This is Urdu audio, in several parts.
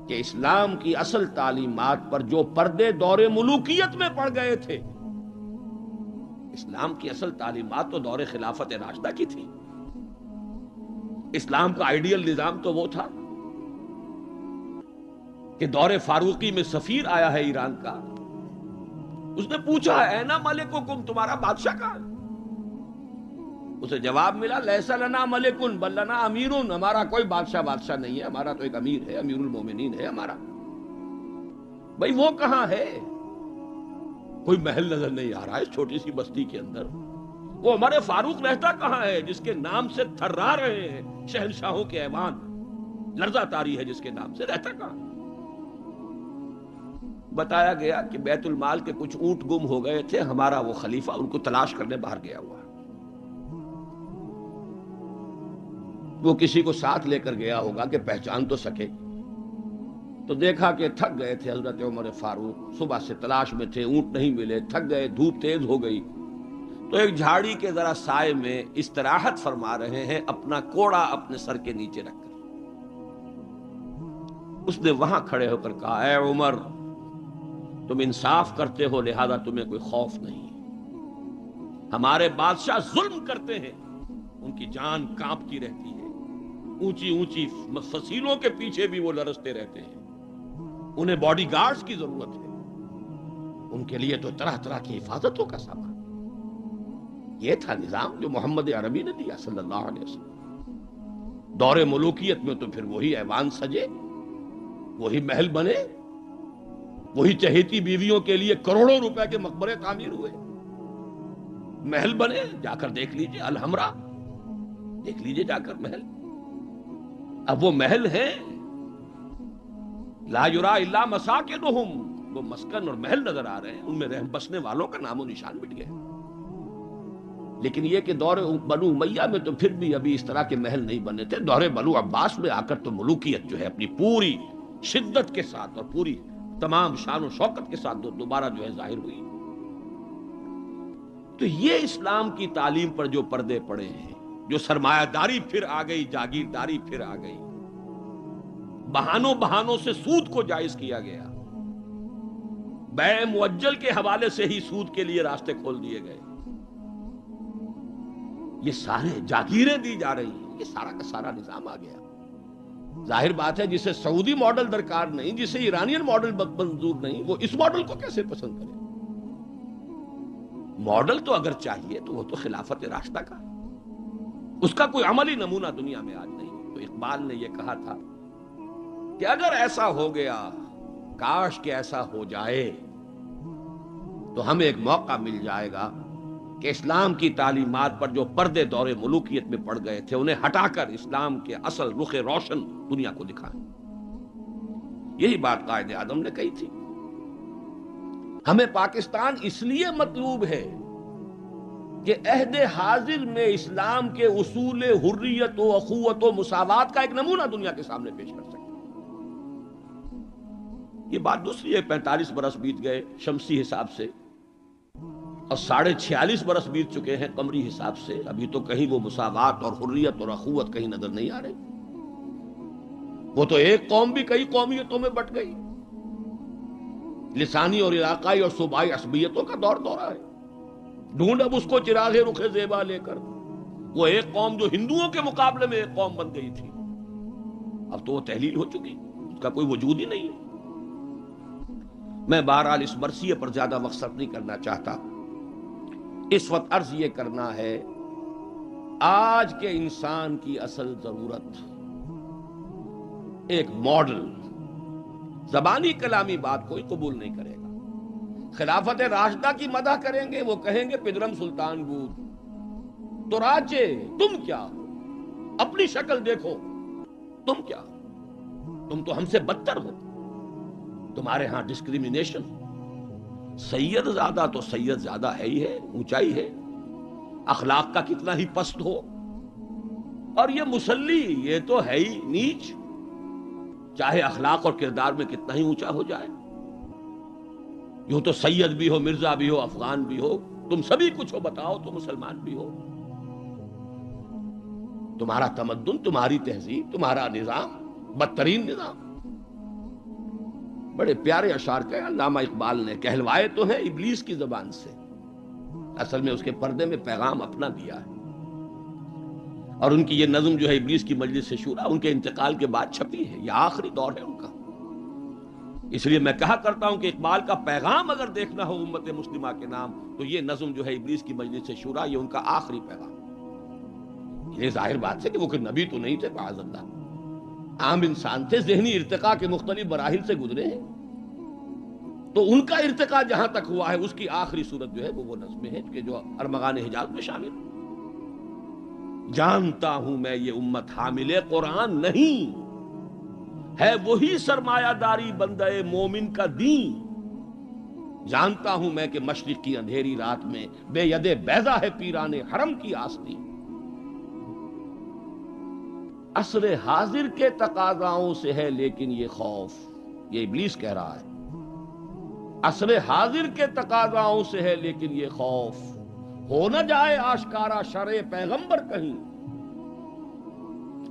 کہ اسلام کی اصل تعلیمات پر جو پردے دور ملوکیت میں پڑ گئے تھے، اسلام کی اصل تعلیمات تو دور خلافت راشدہ کی تھی. اسلام کا آئیڈیل نظام تو وہ تھا کہ دور فاروقی میں سفیر آیا ہے ایران کا، اس نے پوچھا اینا ملککم، تمہارا بادشاہ کہاں ہے؟ اسے جواب ملا لیس لنا ملکن بل لنا امیرن، ہمارا کوئی بادشاہ نہیں ہے، ہمارا تو ایک امیر ہے، امیر المومنین ہے ہمارا. بھئی وہ کہاں ہے؟ کوئی محل نظر نہیں آ رہا ہے اس چھوٹی سی بستی کے اندر. وہ ہمارے فاروق رہتا کہاں ہے جس کے نام سے تھرا رہے ہیں شہنشاہوں کے ایوان، لرزہ طاری ہے جس کے نام سے، رہتا کہاں؟ بتایا گیا کہ بیت المال کے کچھ اونٹ گم ہو گئے تھے، ہمارا وہ خلیفہ ان کو تلاش کرنے باہر گیا ہوا. وہ کسی کو ساتھ لے کر گیا ہوگا کہ پہچان تو سکے. تو دیکھا کہ تھک گئے تھے حضرت عمر فاروق، صبح سے تلاش میں تھے، اونٹ نہیں ملے، تھک گئے، دھوپ تیز ہو گئی، تو ایک جھاڑی کے ذرا سائے میں استراحت فرما رہے ہیں اپنا کوڑا اپنے سر کے نیچے رکھ کر. اس نے وہاں کھڑے ہو کر کہا اے عمر، تم انصاف کرتے ہو لہذا تمہیں کوئی خوف نہیں. ہمارے بادشاہ ظلم کرتے ہیں، ان کی جان کانپتی رہتی ہے، اونچی اونچی فصیلوں کے پیچھے بھی وہ لرزتے رہتے ہیں، انہیں باڈی گارڈز کی ضرورت ہے، ان کے لیے تو طرح طرح کی حفاظتوں کا سامان. یہ تھا نظام جو محمد عربی نے دیا صلی اللہ علیہ وسلم. دور ملوکیت میں تو پھر وہی ایوان سجے، وہی محل بنے، وہی چہیتی بیویوں کے لیے کروڑوں روپے کے مقبرے تعمیر ہوئے، محل بنے. جا کر دیکھ لیجئے الحمرا، دیکھ لیجئے جا کر محل. اب وہ محل ہیں لا یرا الا مساکنہم، وہ مسکن اور محل نظر آ رہے ہیں، ان میں رہ بسنے والوں کا نام و نشان مٹ گیا. لیکن یہ کہ دور بنو امیہ میں تو پھر بھی ابھی اس طرح کے محل نہیں بنے تھے. دور بنو عباس میں آ کر تو ملوکیت جو ہے اپنی پوری شدت کے ساتھ اور پوری تمام شان و شوکت کے ساتھ دوبارہ جو ہے ظاہر ہوئی. تو یہ اسلام کی تعلیم پر جو پردے پڑے ہیں، جو سرمایہ داری پھر آ گئی، جاگیرداری پھر آ گئی، بہانوں سے سود کو جائز کیا گیا، بیع مؤجل کے حوالے سے ہی سود کے لیے راستے کھول دیے گئے، یہ سارے جاگیریں دی جا رہی ہیں، یہ سارا کا سارا نظام آ گیا. ظاہر بات ہے جسے سعودی ماڈل درکار نہیں، جسے ایرانین ماڈل منظور نہیں، وہ اس ماڈل کو کیسے پسند کرے؟ ماڈل تو اگر چاہیے تو وہ تو خلافت راشدہ کا، اس کا کوئی عملی نمونہ دنیا میں آج نہیں. تو اقبال نے یہ کہا تھا کہ اگر ایسا ہو گیا، کاش کہ ایسا ہو جائے، تو ہمیں ایک موقع مل جائے گا کہ اسلام کی تعلیمات پر جو پردے دور ملوکیت میں پڑ گئے تھے انہیں ہٹا کر اسلام کے اصل رخ روشن دنیا کو دکھائیں. یہی بات قائد اعظم نے کہی تھی. ہمیں پاکستان اس لیے مطلوب ہے کہ عہد حاضر میں اسلام کے اصول حریت و اخوت و مساوات کا ایک نمونہ دنیا کے سامنے پیش کر سکے. یہ بات دوسری ہے، 45 برس بیت گئے شمسی حساب سے اور 46.5 برس بیت چکے ہیں قمری حساب سے، ابھی تو کہیں وہ مساوات اور حریت اور اخوت کہیں نظر نہیں آ رہی. وہ تو ایک قوم بھی کئی قومیتوں میں بٹ گئی، لسانی اور علاقائی اور صوبائی عصبیتوں کا دورہ ہے. ڈھونڈ اب اس کو چراغ رخ زیبا لے کر، وہ ایک قوم جو ہندوؤں کے مقابلے میں ایک قوم بن گئی تھی، اب تو وہ تحلیل ہو چکی، اس کا کوئی وجود ہی نہیں ہے. میں بہرحال اس مرثیے پر زیادہ وقت صرف نہیں کرنا چاہتا. اس وقت عرض یہ کرنا ہے، آج کے انسان کی اصل ضرورت ایک ماڈل. زبانی کلامی بات کوئی قبول نہیں کرے گا. خلافت راشدہ کی مدح کریں گے، وہ کہیں گے پدرم سلطان بود تو راجے، تم کیا ہو؟ اپنی شکل دیکھو، تم کیا ہو؟ تم تو ہم سے بدتر ہو. تمہارے ہاں ڈسکریمنیشن، سید زیادہ تو سید زیادہ ہے ہی ہے، اونچائی ہے، اخلاق کا کتنا ہی پست ہو، اور یہ مسلی یہ تو ہے ہی نیچ، چاہے اخلاق اور کردار میں کتنا ہی اونچا ہو جائے. یوں تو سید بھی ہو، مرزا بھی ہو، افغان بھی ہو، تم سبھی کچھ ہو، بتاؤ تو مسلمان بھی ہو. تمہارا تمدن، تمہاری تہذیب، تمہارا نظام بدترین نظام. بڑے پیارے اشعار کہے علامہ اقبال نے، کہلوائے تو ہیں ابلیس کی زبان سے، اصل میں اس کے پردے میں پیغام اپنا دیا ہے۔ اور ان کی یہ نظم جو ہے ابلیس کی مجلس شورا، ان کے انتقال کے بعد چھپی ہے، یہ آخری دور ہے ان کا۔ اس لیے میں کہا کرتا ہوں کہ اقبال کا پیغام اگر دیکھنا ہو امت مسلمہ کے نام، تو یہ نظم جو ہے ابلیس کی مجلس شورا، یہ ان کا آخری پیغام۔ یہ ظاہر بات ہے کہ وہ کوئی نبی تو نہیں تھے معاذ اللہ، عام انسان تھے، ذہنی ارتقاء کے مختلف مراحل سے گزرے ہیں، تو ان کا ارتقاء جہاں تک ہوا ہے اس کی آخری صورت جو ہے وہ نظمیں ہیں کہ جو ارمغان حجاز میں شامل ہیں۔ جانتا ہوں میں یہ امت حامل قرآن نہیں، ہے وہی سرمایہ داری بندہ مومن کا دین۔ جانتا ہوں میں کہ مشرق کی اندھیری رات میں بے ید بیضا ہے پیران حرم کی آستین۔ عصر حاضر کے تقاضاؤں سے ہے لیکن یہ خوف، یہ ابلیس کہہ رہا ہے، عصر حاضر کے تقاضاؤں سے ہے لیکن یہ خوف، ہو نہ جائے آشکارا شرع پیغمبر کہیں۔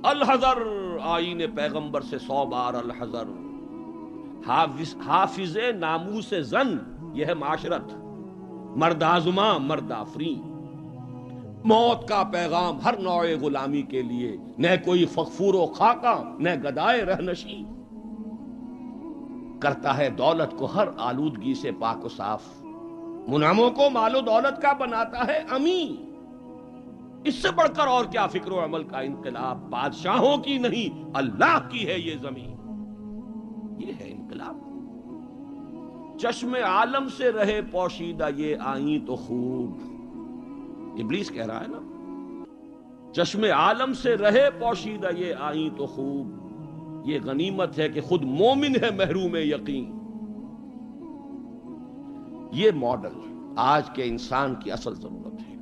الحذر، آئین پیغمبر سے 100 بار الحذر، حافظ ناموس زن، یہ ہے معاشرت، مرد آزماں مرد آفرین۔ موت کا پیغام ہر نوع غلامی کے لیے، نہ کوئی فغفور و خاکہ نہ گدائے رہنشی۔ کرتا ہے دولت کو ہر آلودگی سے پاک و صاف، منعموں کو مال و دولت کا بناتا ہے امین۔ اس سے بڑھ کر اور کیا فکر و عمل کا انقلاب، بادشاہوں کی نہیں اللہ کی ہے یہ زمین۔ یہ ہے انقلاب۔ چشم عالم سے رہے پوشیدہ یہ آئیں تو خوب، ابلیس کہہ رہا ہے نا، چشم عالم سے رہے پوشیدہ یہ آئیں تو خوب، یہ غنیمت ہے کہ خود مومن ہے محروم یقین۔ یہ ماڈل آج کے انسان کی اصل ضرورت ہے۔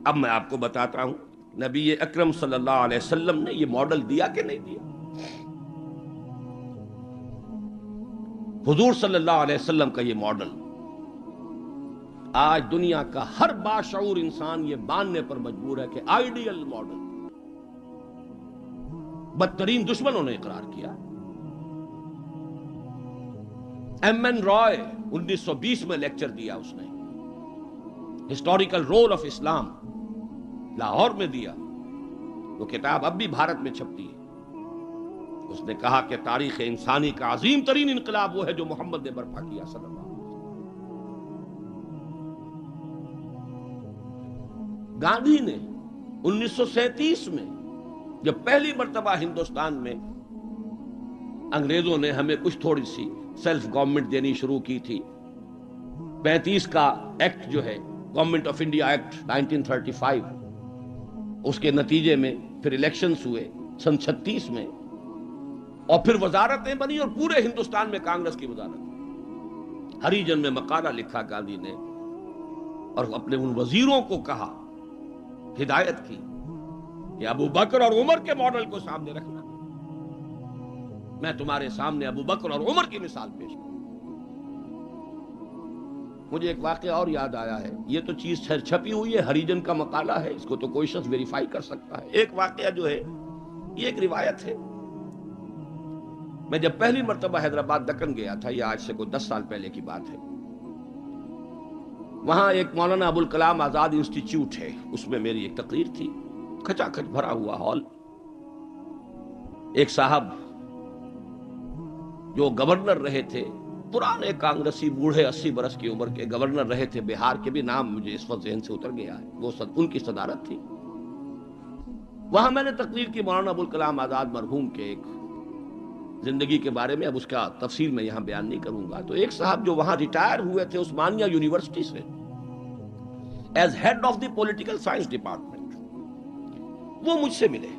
اب میں آپ کو بتاتا ہوں نبی اکرم صلی اللہ علیہ وسلم نے یہ ماڈل دیا کہ نہیں دیا۔ حضور صلی اللہ علیہ وسلم کا یہ ماڈل آج دنیا کا ہر باشعور انسان یہ ماننے پر مجبور ہے کہ آئیڈیل ماڈل، بدترین دشمنوں نے اقرار کیا۔ ایم این رائے 1920 میں لیکچر دیا اس نے، ہسٹوریکل رول آف اسلام، لاہور میں دیا، وہ کتاب اب بھی بھارت میں چھپتی ہے۔ اس نے کہا کہ تاریخ انسانی کا عظیم ترین انقلاب وہ ہے جو محمد نے برپا کیا صلی اللہ علیہ وسلم۔ گاندھی نے 1937 میں جب پہلی مرتبہ ہندوستان میں انگریزوں نے ہمیں کچھ تھوڑی سی سیلف گورنمنٹ دینی شروع کی تھی، 35 کا ایکٹ جو ہے گورنمنٹ آف انڈیا ایکٹ 1935، اس کے نتیجے میں پھر الیکشنز ہوئے سن 36 میں، اور پھر وزارتیں بنی اور پورے ہندوستان میں کانگریس کی وزارت۔ ہریجن میں مقالہ لکھا گاندھی نے اور اپنے ان وزیروں کو کہا، ہدایت کی کہ ابو بکر اور عمر کے ماڈل کو سامنے رکھنا۔ میں تمہارے سامنے ابو بکر اور عمر کی مثال پیش کروں۔ مجھے ایک واقعہ اور یاد آیا ہے، یہ تو چیز چھپی ہوئی ہے، ہریجن کا مقالہ ہے، اس کو تو کوئی شخص ویریفائی کر سکتا ہے۔ ایک واقعہ جو ہے یہ ایک روایت ہے۔ میں جب پہلی مرتبہ حیدرآباد دکن گیا تھا، یہ آج سے کوئی 10 سال پہلے کی بات ہے، وہاں ایک مولانا ابوالکلام آزاد انسٹیٹیوٹ ہے، اس میں میری ایک تقریر تھی، کھچا کھچ بھرا ہوا ہال۔ ایک صاحب جو گورنر رہے تھے، پرانے کانگریسی بوڑھے 80 برس کی عمر کے گورنر رہے تھے بہار کے، بھی نام مجھے اس وقت ذہن سے اتر گیا ہے، وہ ان کی صدارت تھی۔ وہاں میں نے تقریر کی مولانا ابوالکلام آزاد مرحوم کے ایک زندگی کے بارے میں، اب اس کا تفصیل میں یہاں بیان نہیں کروں گا۔ تو ایک صاحب جو وہاں ریٹائر ہوئے تھے عثمانیہ یونیورسٹی سے as head of the political science department, وہ مجھ سے ملے۔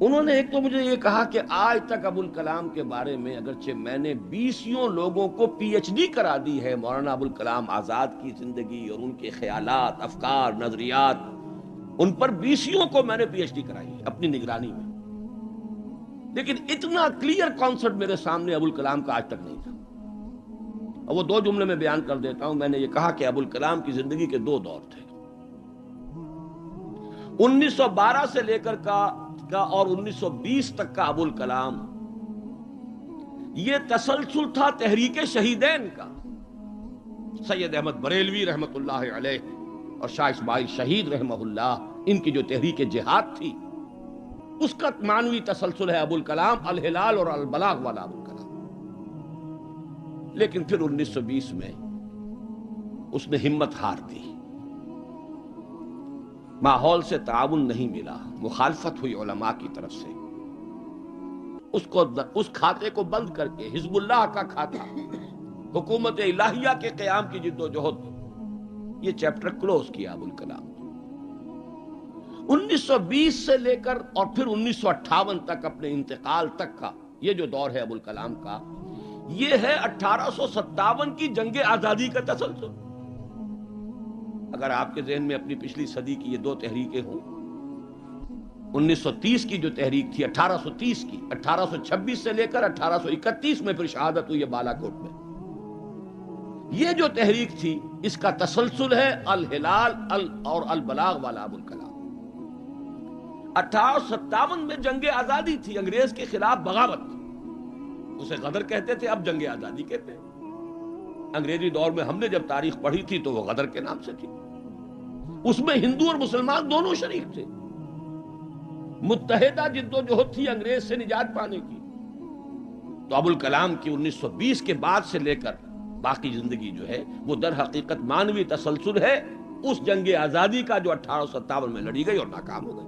انہوں نے ایک تو مجھے یہ کہا کہ آج تک ابوالکلام کے بارے میں اگرچہ میں نے 20 لوگوں کو پی ایچ ڈی کرا دی ہے مولانا ابوالکلام آزاد کی زندگی اور ان کے خیالات، افکار، نظریات، ان پر 20 کو میں نے پی ایچ ڈی کرائی ہے اپنی نگرانی میں، لیکن اتنا کلیئر کانسیپٹ میرے سامنے ابوالکلام کا آج تک نہیں تھا۔ اور وہ 2 جملے میں بیان کر دیتا ہوں۔ میں نے یہ کہا کہ ابوالکلام کی زندگی کے 2 دور تھے، 1912 سے لے کر کا اور 1920 تک کا ابوالکلام، یہ تسلسل تھا تحریک شہیدین کا. سید احمد بریلوی رحمت اللہ علیہ اور شاہ اسماعیل شہید رحمہ اللہ، ان کی جو تحریک جہاد تھی اس کا معنوی تسلسل ہے ابوالکلام الہلال اور البلاغ والا ابوالکلام. لیکن پھر 1920 میں اس نے ہمت ہار دی، ماحول سے تعاون نہیں ملا، مخالفت ہوئی علماء کی طرف سے. اس کھاتے کو بند کر کے حزب اللہ کا کھاتا، حکومت الہیہ کے قیام کی جد و جہد، یہ چیپٹر کلوز کیا ابوالکلام. 1920 سے لے کر اور پھر 1958 تک، اپنے انتقال تک کا یہ جو دور ہے ابوالکلام کا، یہ ہے 1857 کی جنگ آزادی کا تسلسل. اگر آپ کے ذہن میں اپنی پچھلی صدی کی یہ دو تحریکیں ہوں، 1930 کی جو تحریک تھی، 1830 کی، 1826 سے لے کر 1831 میں پھر شہادت ہوئی ہے بالا کوٹ میں، یہ جو تحریک تھی اس کا تسلسل ہے الہلال اور البلاغ والا ابوالکلام. 1857 میں جنگ آزادی تھی، انگریز کے خلاف بغاوت، اسے غدر کہتے تھے، اب جنگ آزادی کہتے ہیں. انگریزی دور میں ہم نے جب تاریخ پڑھی تھی تو وہ غدر کے نام سے تھی. اس میں ہندو اور مسلمان دونوں شریک تھے، متحدہ جد و جہد تھی انگریز سے نجات پانے کی. تو ابوالکلام کی 1920 کے بعد سے لے کر باقی زندگی جو ہے وہ در حقیقت مانوی تسلسل ہے اس جنگ آزادی کا جو 1857 میں لڑی گئی اور ناکام ہو گئی.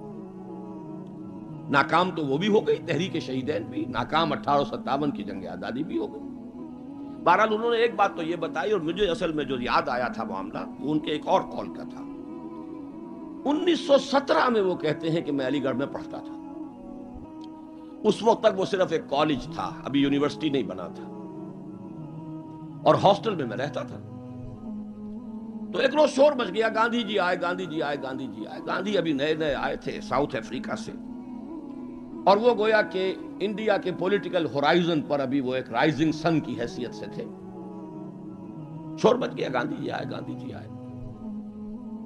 ناکام تو وہ بھی ہو گئی، تحریک شہیدین بھی ناکام، 1857 کی جنگ آزادی بھی ہو گئی. بہرحال انہوں نے ایک بات تو یہ بتائی، اور مجھے اصل میں جو یاد آیا تھا معاملہ وہ ان کے ایک اور قول کا تھا. 1917 میں وہ کہتے ہیں کہ میں علی گڑھ میں پڑھتا تھا. اس وقت تک وہ صرف ایک کالج تھا، ابھی یونیورسٹی نہیں بنا تھا، اور ہاسٹل میں رہتا تھا. تو ایک روز شور مچ گیا، گاندھی جی آئے، گاندھی جی آئے، گاندھی جی آئے. گاندھی ابھی نئے نئے آئے تھے ساؤتھ افریقہ سے، اور وہ گویا کہ انڈیا کے پولیٹیکل ہورائزن پر ابھی وہ ایک رائزنگ سن کی حیثیت سے تھے. شور مچ گیا، گاندھی جی آئے، گاندھی جی آئے.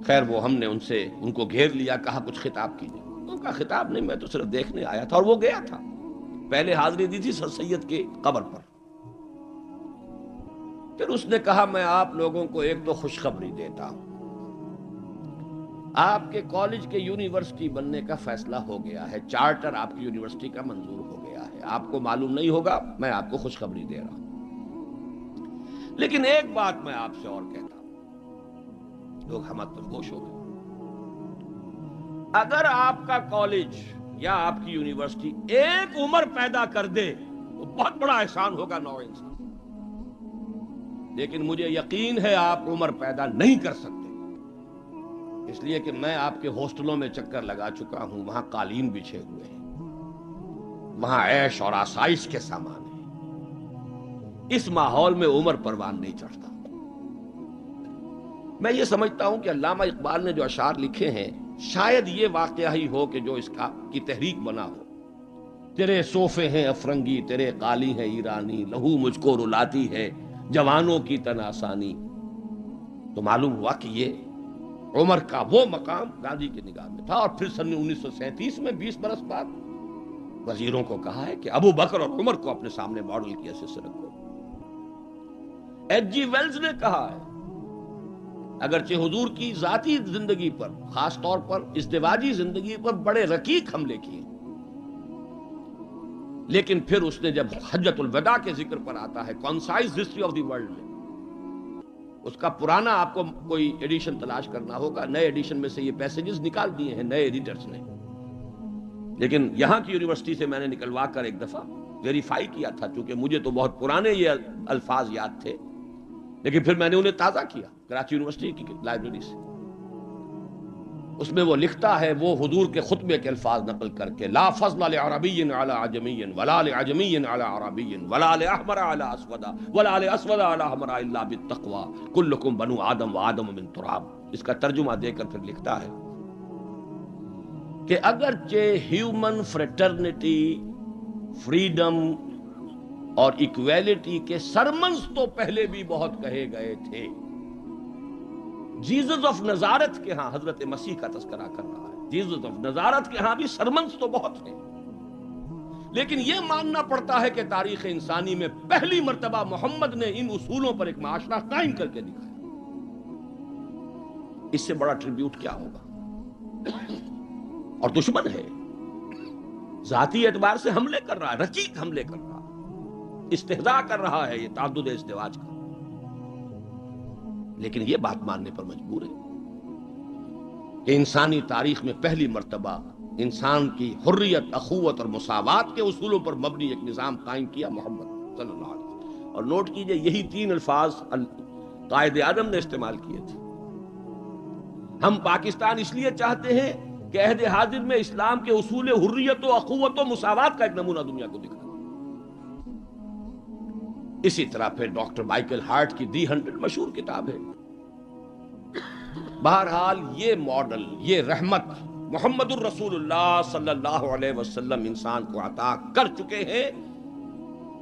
خیر وہ ہم نے ان کو گھیر لیا، کہا کچھ خطاب کیجیے. ان کا خطاب نہیں، میں تو صرف دیکھنے آیا تھا. اور وہ گیا تھا، پہلے حاضری دی تھی سر سید کے قبر پر. پھر اس نے کہا میں آپ لوگوں کو ایک تو خوشخبری دیتا ہوں، آپ کے کالج کے یونیورسٹی بننے کا فیصلہ ہو گیا ہے، چارٹر آپ کی یونیورسٹی کا منظور ہو گیا ہے. آپ کو معلوم نہیں ہوگا، میں آپ کو خوشخبری دے رہا ہوں. لیکن ایک بات میں آپ سے اور کہتا ہوں، لوگ ہم گوش ہو گئے. اگر آپ کا کالج یا آپ کی یونیورسٹی ایک عمر پیدا کر دے تو بہت بڑا احسان ہوگا نو انسان. لیکن مجھے یقین ہے آپ عمر پیدا نہیں کر سکتے، اس لیے کہ میں آپ کے ہاسٹلوں میں چکر لگا چکا ہوں. وہاں قالین بچھے ہوئے ہیں، وہاں عیش اور آسائش کے سامان ہیں. اس ماحول میں عمر پروان نہیں چڑھتا. میں یہ سمجھتا ہوں کہ علامہ اقبال نے جو اشعار لکھے ہیں شاید یہ واقعہ ہی ہو کہ جو اس کی تحریک بنا ہو. تیرے صوفے ہیں افرنگی، تیرے قالی ہیں ایرانی، لہو مجھ کو رلاتی ہے جوانوں کی تن آسانی. تو معلوم ہوا کہ یہ عمر کا وہ مقام گاندھی کی نگاہ میں تھا. اور پھر سن 1937 میں 20 برس بعد وزیروں کو کہا ہے کہ ابو بکر اور عمر کو اپنے سامنے ماڈل کی حیثیت سے رکھو. ایچ جی ویلز نے کہا ہے اگرچہ حضور کی ذاتی زندگی پر، خاص طور پر ازدواجی زندگی پر بڑے رقیق حملے کیے، لیکن پھر اس نے جب حجۃ الوداع کے ذکر پر آتا ہے concise history of the world میں، اس کا پرانا آپ کو کوئی ایڈیشن تلاش کرنا ہوگا، نئے ایڈیشن میں سے یہ پیسیجز نکال دیے ہیں نئے ایڈیٹرز نے. لیکن یہاں کی یونیورسٹی سے میں نے نکلوا کر ایک دفعہ ویریفائی کیا تھا، چونکہ مجھے تو بہت پرانے یہ الفاظ یاد تھے، لیکن پھر میں نے انہیں تازہ کیا کراچی یونیورسٹی کی لائبریری سے. اس میں وہ لکھتا ہے، وہ حضور کے خطبے کے الفاظ نقل کر کے، لا فضل لعربی علی عجمی ولا لعجمی علی عربی ولا لاحمر علی اسود ولا لاسود علی احمر الا بالتقوی کلکم بنو آدم وآدم من تراب. اس کا ترجمہ دے کر پھر لکھتا ہے کہ اگرچہ ہیومن فریٹرنیٹی، فریڈم اور ایکویلٹی کے سرمنز تو پہلے بھی بہت کہے گئے تھے، جیزس آف نزارت کے ہاں، حضرت مسیح کا تذکرہ کر رہا ہے، جیزس آف نزارت کے ہاں بھی سرمنز تو بہت ہیں، لیکن یہ ماننا پڑتا ہے کہ تاریخ انسانی میں پہلی مرتبہ محمد نے ان اصولوں پر ایک معاشرہ قائم کر کے دکھایا. اس سے بڑا ٹریبیوٹ کیا ہوگا؟ اور دشمن ہے، ذاتی اعتبار سے حملے کر رہا ہے، رقیق حملے کر رہا ہے، استہزاء کر رہا ہے یہ تعدد ازدواج کا، لیکن یہ بات ماننے پر مجبور ہے کہ انسانی تاریخ میں پہلی مرتبہ انسان کی حریت، اخوت اور مساوات کے اصولوں پر مبنی ایک نظام قائم کیا محمد صلی اللہ علیہ وسلم. اور نوٹ کیجئے یہی 3 الفاظ قائد اعظم نے استعمال کیے تھے. ہم پاکستان اس لیے چاہتے ہیں کہ عہد حاضر میں اسلام کے اصول حریت و اخوت و مساوات کا ایک نمونہ دنیا کو دکھا. اسی طرح پھر ڈاکٹر مائیکل ہارٹ کی دی 100 مشہور کتاب ہے. بہرحال یہ ماڈل، یہ رحمت محمد الرسول اللہ صلی اللہ علیہ وسلم انسان کو عطا کر چکے ہیں،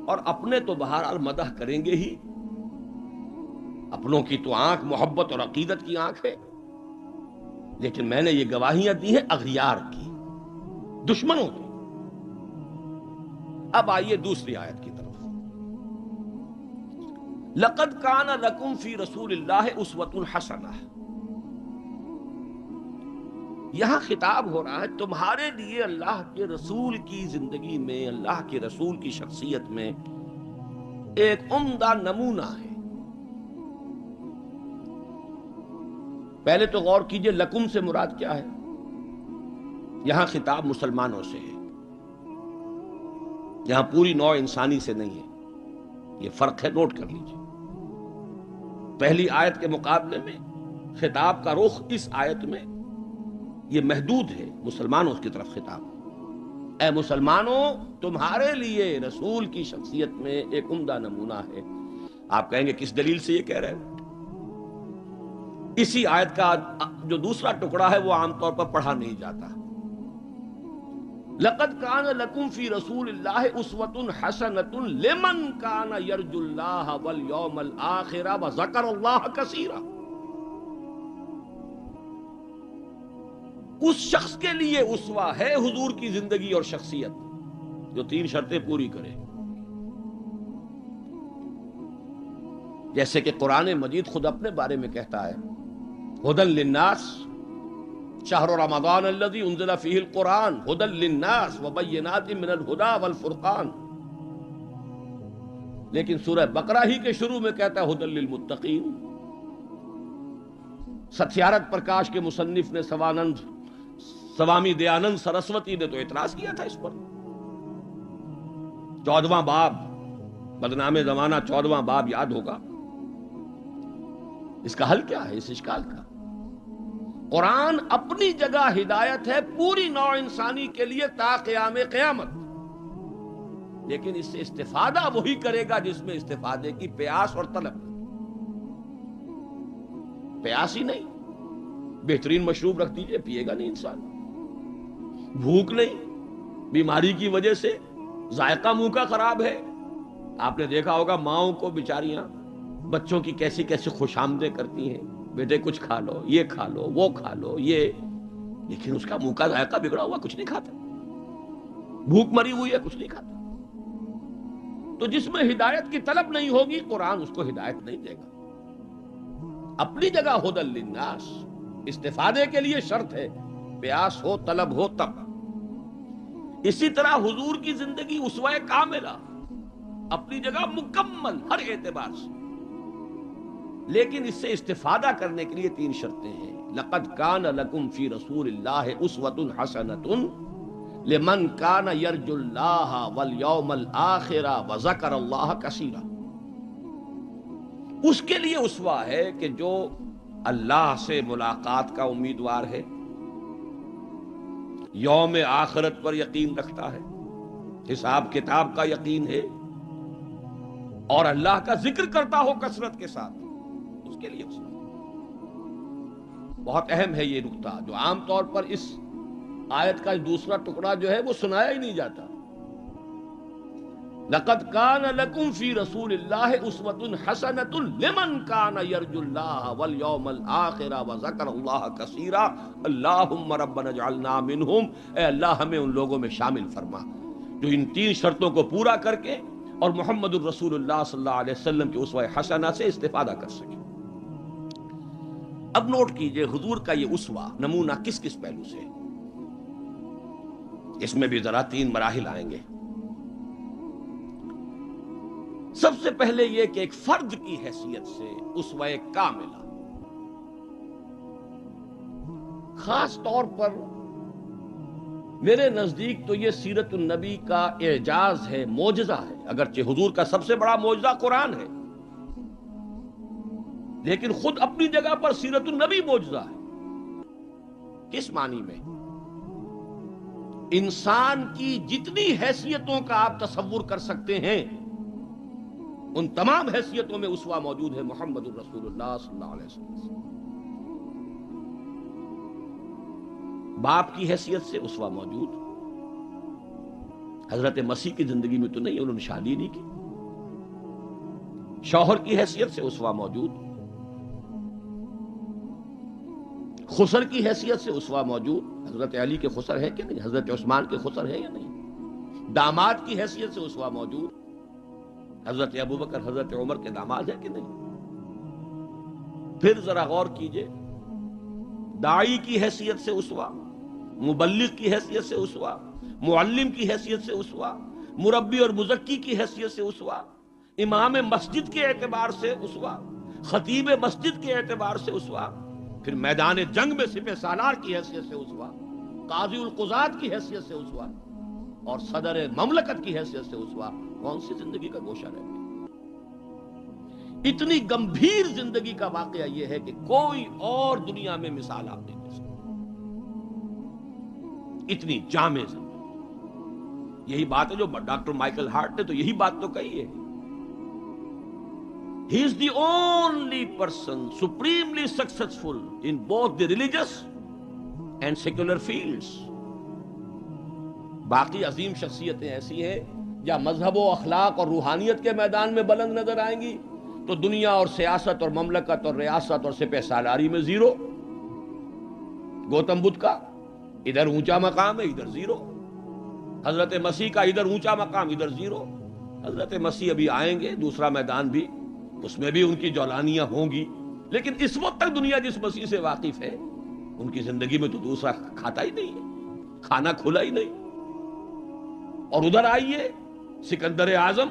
اور اپنے تو بہرحال مدح کریں گے ہی. اپنوں کی تو آنکھ محبت اور عقیدت کی آنکھ ہے، لیکن میں نے یہ گواہیاں دی ہیں اغیار کی، دشمنوں کی. اب آئیے دوسری آیت کی طرف. لقد کان لکم فی رسول اللہ اسوۃ حسنہ. یہاں خطاب ہو رہا ہے تمہارے لیے اللہ کے رسول کی زندگی میں، اللہ کے رسول کی شخصیت میں ایک عمدہ نمونہ ہے. پہلے تو غور کیجئے لکم سے مراد کیا ہے. یہاں خطاب مسلمانوں سے ہے، یہاں پوری نوع انسانی سے نہیں ہے. یہ فرق ہے، نوٹ کر لیجئے. پہلی آیت کے مقابلے میں خطاب کا رخ اس آیت میں یہ محدود ہے، مسلمانوں کی طرف خطاب. اے مسلمانوں، تمہارے لیے رسول کی شخصیت میں ایک عمدہ نمونہ ہے. آپ کہیں گے کس دلیل سے یہ کہہ رہے ہیں؟ اسی آیت کا جو دوسرا ٹکڑا ہے وہ عام طور پر پڑھا نہیں جاتا. لقد کان لکم فی رسول اللہ اسوۃ حسنۃ لمن کان یرجو اللہ والیوم الآخر وذکر اللہ کثیرا. اس شخص کے لیے اسوہ ہے حضور کی زندگی اور شخصیت جو 3 شرطیں پوری کرے. جیسے کہ قرآن مجید خود اپنے بارے میں کہتا ہے ہدی للناس شہر رمضان الذی انزل فیہ القرآن ہدی للناس وبینات من الہدی والفرقان. لیکن سورہ بقرہ ہی کے شروع میں کہتا ہے ہدی للمتقین. ستیارتھ پرکاش کے مصنف نے سوامی دیانند سرسوتی نے تو اعتراض کیا تھا اس پر. 14واں باب، بدنام زمانہ 14واں باب یاد ہوگا. اس کا حل کیا ہے اس اشکال کا؟ قرآن اپنی جگہ ہدایت ہے پوری نوع انسانی کے لیے تا قیام قیامت، لیکن اس سے استفادہ وہی کرے گا جس میں استفادے کی پیاس اور طلب. پیاس ہی نہیں، بہترین مشروب رکھ دیجئے، پیے گا نہیں انسان. بھوک نہیں، بیماری کی وجہ سے ذائقہ منہ کا خراب ہے. آپ نے دیکھا ہوگا ماؤں کو بیچاریاں بچوں کی کیسی کیسی خوش آمدیں کرتی ہیں، بیٹے کچھ کھا لو، یہ کھا لو، وہ کھا لو، یہ، لیکن اس کا منہ کا ذائقہ بگڑا ہوا کچھ نہیں کھاتا. بھوک مری ہوئی ہے کچھ نہیں کھاتا. تو جس میں ہدایت کی طلب نہیں ہوگی قرآن اس کو ہدایت نہیں دے گا. اپنی جگہ ہدی للناس، استفادے کے لیے شرط ہے، پیاس ہو طلب ہو تب. اسی طرح حضور کی زندگی اسوہ کاملہ، اپنی جگہ مکمل ہر اعتبار سے، لیکن اس سے استفادہ کرنے کے لیے 3 شرطیں ہیں. لقد کان لکم فی رسول اللہ اسوۃ حسنۃ لمن کان یرجو اللہ والیوم الآخر وذکر اللہ کثیرا. اس کے لیے اسوہ ہے کہ جو اللہ سے ملاقات کا امیدوار ہے، یوم آخرت پر یقین رکھتا ہے، حساب کتاب کا یقین ہے، اور اللہ کا ذکر کرتا ہو کثرت کے ساتھ، اس کے لیے اسوہ. بہت اہم ہے یہ نقطہ جو عام طور پر اس آیت کا دوسرا ٹکڑا جو ہے وہ سنایا ہی نہیں جاتا. لقد کان لکم فی رسول اللہ اسوۃ حسنۃ لمن کان یرجو اللہ والیوم الآخر وذکر اللہ کثیرا اللہم ربنا اجعلنا منہم. اے اللہ ہمیں ان لوگوں میں شامل فرما جو ان 3 شرطوں کو پورا کر کے اور محمد الرسول اللہ صلی اللہ علیہ وسلم کے اسوہ حسنہ سے استفادہ کر سکے۔ اب نوٹ کیجئے حضور کا یہ اسوہ نمونہ کس کس پہلو سے ہے۔ اس میں بھی ذرا 3 مراحل آئیں گے۔ سب سے پہلے یہ کہ ایک فرد کی حیثیت سے اسوہ کاملہ، خاص طور پر میرے نزدیک تو یہ سیرت النبی کا اعجاز ہے، معجزہ ہے۔ اگرچہ حضور کا سب سے بڑا معجزہ قرآن ہے، لیکن خود اپنی جگہ پر سیرت النبی معجزہ ہے۔ کس معنی میں؟ انسان کی جتنی حیثیتوں کا آپ تصور کر سکتے ہیں ان تمام حیثیتوں میں اسوہ موجود ہے محمد الرسول اللہ صلی اللہ علیہ وسلم۔ باپ کی حیثیت سے اسوہ موجود، حضرت مسیح کی زندگی میں تو نہیں، انہوں نے شادی نہیں کی۔ شوہر کی حیثیت سے اسوہ موجود، خسر کی حیثیت سے اسوہ موجود، حضرت علی کے خسر ہے کہ نہیں، حضرت عثمان کے خسر ہے یا نہیں۔ داماد کی حیثیت سے اسوہ موجود، حضرت ابوبکر حضرت عمر کے داماد ہے کہ نہیں۔ پھر ذرا غور کیجئے، داعی کی حیثیت سے اسوہ، مبلغ کی حیثیت سے اسوہ، معلم کی حیثیت سے اسوہ، مربی اور مزکی کی حیثیت سے اسوہ، امام مسجد کے اعتبار سے اسوہ، خطیب مسجد کے اعتبار سے اسوہ، پھر میدان جنگ میں سپہ سالار کی حیثیت سے اسوہ، قاضی القضات کی حیثیت سے اسوہ، اور صدر مملکت کی حیثیت سے اسوہ۔ کون سی زندگی کا گوشہ رہ گیا؟ اتنی گمبھیر زندگی کا واقعہ یہ ہے کہ کوئی اور دنیا میں مثال آپ نہیں دے سکتے، اتنی جامع زندگی۔ یہی بات ہے جو ڈاکٹر مائیکل ہارٹ نے تو یہی بات تو کہی ہے۔ He is the only person supremely successful in both the religious and secular fields۔ باقی عظیم شخصیتیں ایسی ہیں یا مذہب و اخلاق اور روحانیت کے میدان میں بلند نظر آئیں گی تو دنیا اور سیاست اور مملکت اور ریاست اور سپہ سالاری میں زیرو۔ گوتم بدھ کا ادھر اونچا مقام ہے، ادھر زیرو۔ حضرت مسیح کا ادھر اونچا مقام، ادھر زیرو۔ حضرت مسیح ابھی آئیں گے، دوسرا میدان بھی، اس میں بھی ان کی جولانیاں ہوں گی، لیکن اس وقت تک دنیا جس مسیح سے واقف ہے ان کی زندگی میں تو دوسرا کھاتا ہی نہیں ہے، کھانا کھلا ہی نہیں۔ اور ادھر آئیے، سکندر اعظم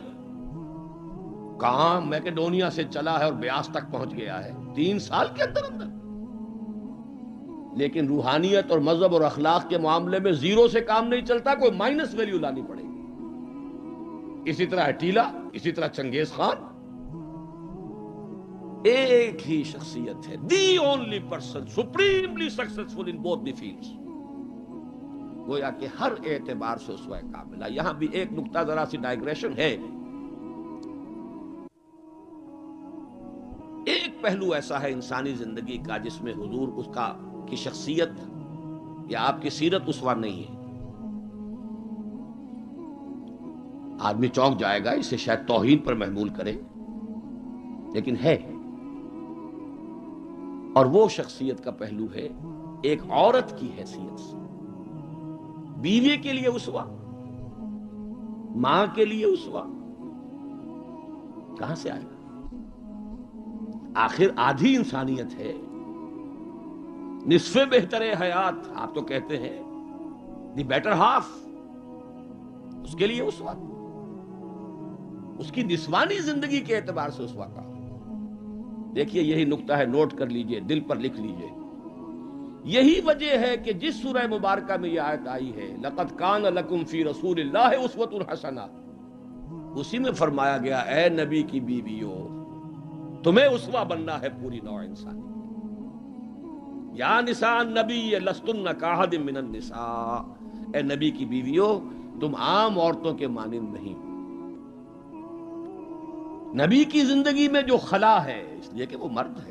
کہاں میکڈونیا سے چلا ہے اور بیاس تک پہنچ گیا ہے 3 سال کے اندر اندر، لیکن روحانیت اور مذہب اور اخلاق کے معاملے میں زیرو سے کام نہیں چلتا، کوئی مائنس ویلیو لانی پڑے گی۔ اسی طرح اٹیلا، اسی طرح چنگیز خان۔ ایک ہی شخصیت ہے، the only person supremely successful in both the fields. گویا کہ ہر اعتبار سے اسوہ کاملہ۔ یہاں بھی ایک نقطہ ذرا سی ڈائگریشن ہے۔ ایک پہلو ایسا ہے انسانی زندگی کا جس میں حضور اس کا کی شخصیت یا آپ کی سیرت اسوہ نہیں ہے۔ آدمی چونک جائے گا، اسے شاید توہین پر محمول کرے، لیکن ہے۔ اور وہ شخصیت کا پہلو ہے ایک عورت کی حیثیت سے، بیوی کے لیے اسوہ، ماں کے لیے اسوہ، کہاں سے آئے گا؟ آخر آدھی انسانیت ہے، نصف بہتر حیات آپ تو کہتے ہیں، دی بیٹر ہاف، اس کے لیے اسوہ، اس کی نسوانی زندگی کے اعتبار سے اسوہ کا۔ دیکھیے یہی نقطہ ہے، نوٹ کر لیجئے، دل پر لکھ لیجئے۔ یہی وجہ ہے کہ جس سورہ مبارکہ میں یہ آیت آئی ہے لَقَدْ كَانَ لَكُمْ فِي رَسُولِ اللَّهِ أُسْوَةٌ حَسَنَةٌ، اسی میں فرمایا گیا اے نبی کی بیویوں تمہیں اسوہ بننا ہے پوری نوع انسانی۔ یا نساء النبی لستن کاحد من النساء، اے نبی کی بیویوں تم عام عورتوں کے مانند نہیں۔ نبی کی زندگی میں جو خلا ہے، اس لیے کہ وہ مرد ہے،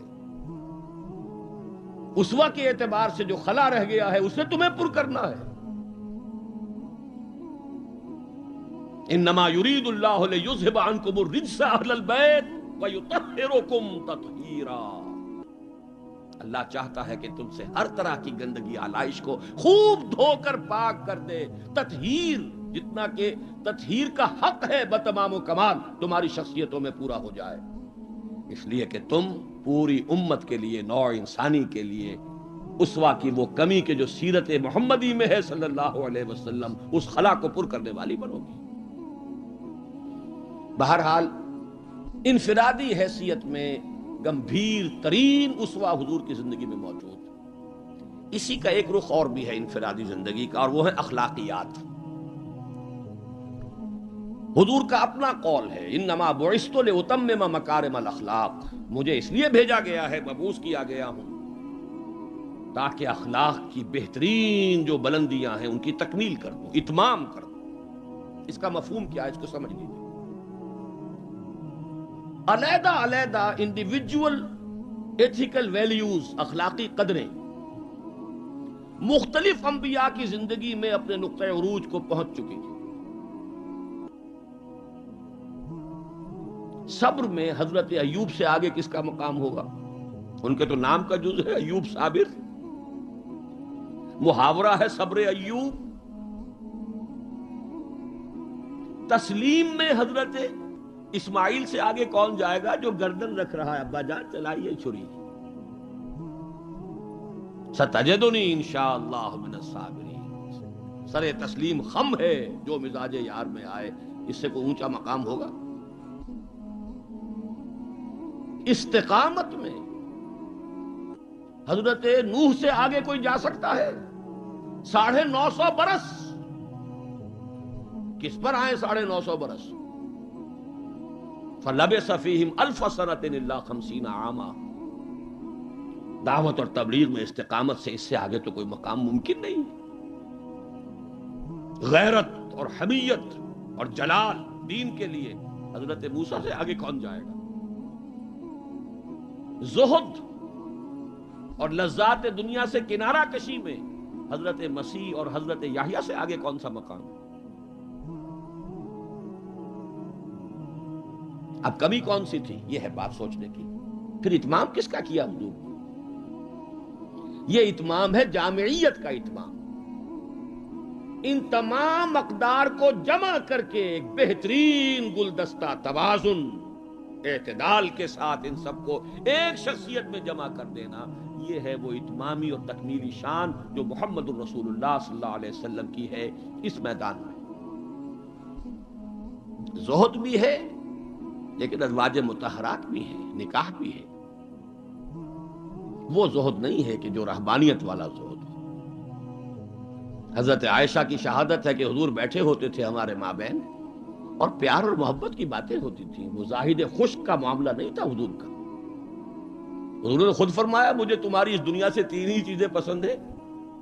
اسوہ کے اعتبار سے جو خلا رہ گیا ہے اسے تمہیں پر کرنا ہے۔ انما یرید اللہ لیذھب عنکم الرجس اہل البیت ویطہرکم تطہیرا، اللہ چاہتا ہے کہ تم سے ہر طرح کی گندگی آلائش کو خوب دھو کر پاک کر دے، تطہیر جتنا کہ تطہیر کا حق ہے بتمام و کمال تمہاری شخصیتوں میں پورا ہو جائے، اس لیے کہ تم پوری امت کے لیے، نوع انسانی کے لیے اسوہ کی وہ کمی کہ جو سیرت محمدی میں ہے صلی اللہ علیہ وسلم، اس خلا کو پر کرنے والی بنو گی۔ بہرحال انفرادی حیثیت میں گمبھیر ترین اسوہ حضور کی زندگی میں موجود، اسی کا ایک رخ اور بھی ہے انفرادی زندگی کا، اور وہ ہے اخلاقیات۔ حضور کا اپنا قول ہے، انما بعثت لاتمم مکارم الاخلاق، مجھے اس لیے بھیجا گیا ہے، مبعوث کیا گیا ہوں تاکہ اخلاق کی بہترین جو بلندیاں ہیں ان کی تکمیل کر دوں، اتمام کر دوں۔ اس کا مفہوم کیا ہے، اس کو سمجھ لیجیے۔ علیحدہ علیحدہ انڈیویجول ایتھیکل ویلیوز، اخلاقی قدریں مختلف انبیاء کی زندگی میں اپنے نقطۂ عروج کو پہنچ چکی تھی۔ صبر میں حضرت ایوب سے آگے کس کا مقام ہوگا؟ ان کے تو نام کا جز ہے ایوب صابر، محاورہ ہے صبر ایوب۔ تسلیم میں حضرت اسماعیل سے آگے کون جائے گا جو گردن رکھ رہا ہے، ابا جان چلائیے چھری، ستجدنی انشاءاللہ من الصابرین۔ سر تسلیم خم ہے جو مزاج یار میں آئے، اس سے کوئی اونچا مقام ہوگا؟ استقامت میں حضرت نوح سے آگے کوئی جا سکتا ہے؟ 950 برس کس پر آئے؟ 950 برس، فَلَبِثَ فِيهِمْ أَلْفَ سَنَةٍ إِلَّا 50 عاما۔ دعوت اور تبلیغ میں استقامت سے اس سے آگے تو کوئی مقام ممکن نہیں۔ غیرت اور حمیت اور جلال دین کے لیے حضرت موسیٰ سے آگے کون جائے گا؟ زہد اور لذات دنیا سے کنارہ کشی میں حضرت مسیح اور حضرت یحییٰ سے آگے کون سا مقام؟ اب کمی کون سی تھی؟ یہ ہے بات سوچنے کی۔ پھر اتمام کس کا کیا حضور؟ یہ اتمام ہے جامعیت کا اتمام، ان تمام اقدار کو جمع کر کے ایک بہترین گلدستہ توازن، اعتدال کے ساتھ ان سب کو ایک شخصیت میں جمع کر دینا، یہ ہے وہ اتمامی اور تکمیلی شان جو محمد الرسول اللہ صلی اللہ علیہ وسلم کی ہے اس میدان میں۔ زہد بھی ہے لیکن ازواج مطہرات بھی ہے، نکاح بھی ہے۔ وہ زہد نہیں ہے کہ جو رہبانیت والا زہد ہو۔ حضرت عائشہ کی شہادت ہے کہ حضور بیٹھے ہوتے تھے ہمارے مابین اور پیار اور محبت کی باتیں ہوتی تھیں، وہ زاہد خشک کا معاملہ نہیں تھا حضور کا۔ حضور نے خود فرمایا مجھے تمہاری اس دنیا سے 3 ہی چیزیں پسند ہیں،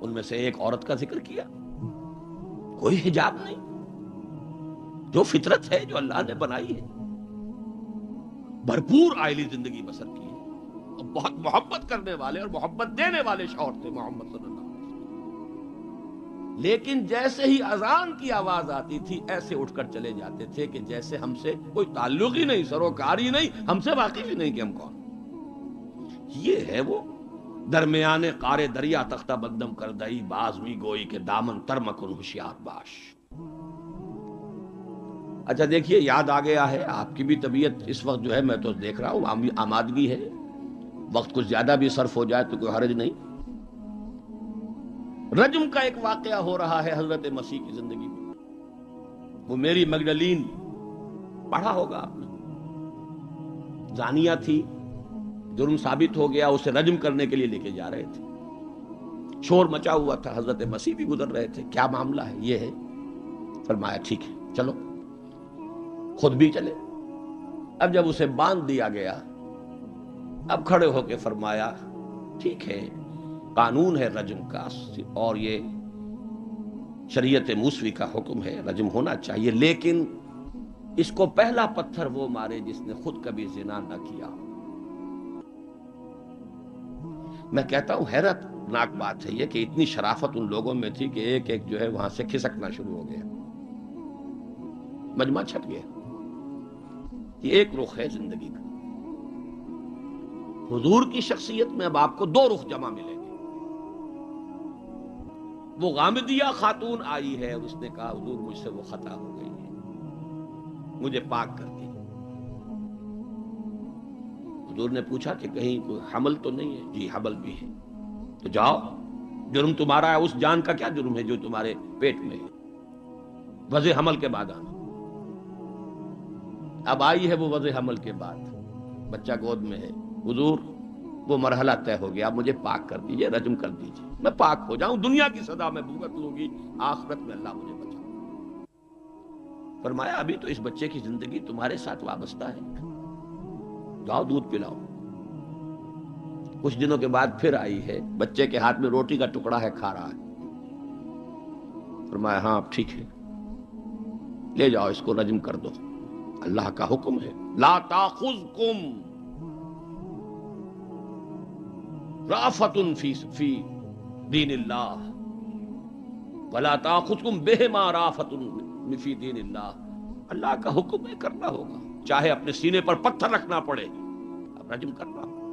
ان میں سے ایک عورت کا ذکر کیا، کوئی حجاب نہیں، جو فطرت ہے جو اللہ نے بنائی ہے، بھرپور عائلی زندگی بسر کی ہے، اور بہت محبت کرنے والے اور محبت دینے والے شوہر تھے محمد صلی اللہ علیہ وسلم۔ لیکن جیسے ہی اذان کی آواز آتی تھی ایسے اٹھ کر چلے جاتے تھے کہ جیسے ہم سے کوئی تعلق ہی نہیں، سروکار ہی نہیں، ہم سے واقف ہی نہیں کہ ہم کون۔ یہ ہے وہ درمیان قار دریا تختہ بندم کر دئی، بازمی گوئی کے دامن تر مکن ہوشیار باش۔ اچھا دیکھیے یاد آ گیا ہے، آپ کی بھی طبیعت اس وقت جو ہے میں تو دیکھ رہا ہوں آمادگی ہے، وقت کچھ زیادہ بھی صرف ہو جائے تو کوئی حرج نہیں۔ رجم کا ایک واقعہ ہو رہا ہے حضرت مسیح کی زندگی میں، وہ میری مگدلین پڑھا ہوگا آپ نے، زانیہ تھی، جرم ثابت ہو گیا، اسے رجم کرنے کے لیے لے کے جا رہے تھے، شور مچا ہوا تھا، حضرت مسیح بھی گزر رہے تھے، کیا معاملہ ہے؟ یہ ہے، فرمایا ٹھیک ہے چلو، خود بھی چلے۔ اب جب اسے باندھ دیا گیا، اب کھڑے ہو کے فرمایا ٹھیک ہے قانون ہے رجم کا، اور یہ شریعت موسوی کا حکم ہے، رجم ہونا چاہیے، لیکن اس کو پہلا پتھر وہ مارے جس نے خود کبھی زنا نہ کیا۔ میں کہتا ہوں حیرت ناک بات ہے یہ کہ اتنی شرافت ان لوگوں میں تھی کہ ایک ایک جو ہے وہاں سے کھسکنا شروع ہو گیا، مجمع چھٹ گیا۔ یہ ایک رخ ہے زندگی کا۔ حضور کی شخصیت میں اب آپ کو 2 رخ جمع ملیں گے۔ وہ غامدیہ خاتون آئی ہے اور اس نے کہا حضور مجھ سے وہ خطا ہو گئی ہے، مجھے پاک کر دی۔ حضور نے پوچھا کہ کہیں کوئی حمل تو نہیں ہے؟ جی حمل بھی ہے۔ تو جاؤ، جرم تمہارا ہے، اس جان کا کیا جرم ہے جو تمہارے پیٹ میں ہے؟ وضع حمل کے بعد آنا۔ اب آئی ہے وہ وضع حمل کے بعد، بچہ گود میں ہے۔ حضور وہ مرحلہ طے ہو گیا، اب مجھے پاک کر دیجئے، رجم کر دیجئے، میں پاک ہو جاؤں، دنیا کی سزا میں بھگت لوں گی، آخرت میں اللہ مجھے بچا۔ فرمایا ابھی تو اس بچے کی زندگی تمہارے ساتھ وابستہ ہے، جاؤ دودھ پلاؤ۔ کچھ دنوں کے بعد پھر آئی ہے، بچے کے ہاتھ میں روٹی کا ٹکڑا ہے، کھا رہا ہے۔ فرمایا ہاں اب ٹھیک ہے، لے جاؤ اس کو رجم کر دو، اللہ کا حکم ہے۔ لا تاخذکم رافت فی دین اللہ ولا تاخذکم بہما رافت فی دین اللہ، اللہ کا حکم ہے، کرنا ہوگا، چاہے اپنے سینے پر پتھر رکھنا پڑے، اب رجم کرنا ہوگا۔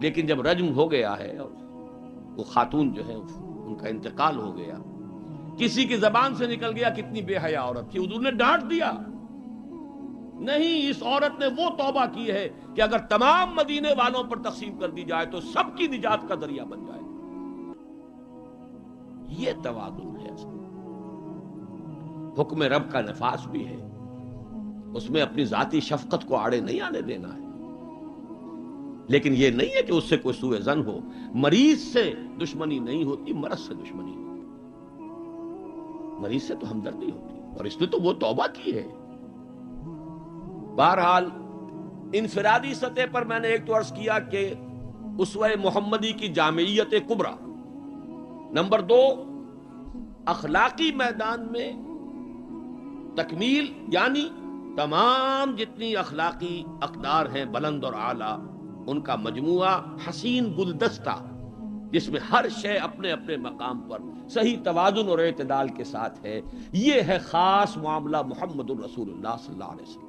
لیکن جب رجم ہو گیا ہے اور وہ خاتون جو ہے ان کا انتقال ہو گیا، کسی کی زبان سے نکل گیا کتنی بے حیا عورت تھی، حضور نے ڈانٹ دیا، نہیں، اس عورت نے وہ توبہ کی ہے کہ اگر تمام مدینے والوں پر تقسیم کر دی جائے تو سب کی نجات کا ذریعہ بن جائے۔ یہ توازن ہے، حکم رب کا نفاذ بھی ہے، اس میں اپنی ذاتی شفقت کو آڑے نہیں آنے دینا ہے، لیکن یہ نہیں ہے کہ اس سے کوئی سوء ظن ہو۔ مریض سے دشمنی نہیں ہوتی، مرض سے دشمنی ہوتی، مریض سے تو ہمدردی ہوتی، اور اس نے تو وہ توبہ کی ہے۔ بہرحال انفرادی سطح پر میں نے ایک تو عرض کیا کہ اسوہ محمدی کی جامعیت کبریٰ، نمبر 2 اخلاقی میدان میں تکمیل، یعنی تمام جتنی اخلاقی اقدار ہیں بلند اور اعلیٰ، ان کا مجموعہ حسین گلدستہ، جس میں ہر شے اپنے اپنے مقام پر صحیح توازن اور اعتدال کے ساتھ ہے، یہ ہے خاص معاملہ محمد الرسول اللہ صلی اللہ علیہ وسلم۔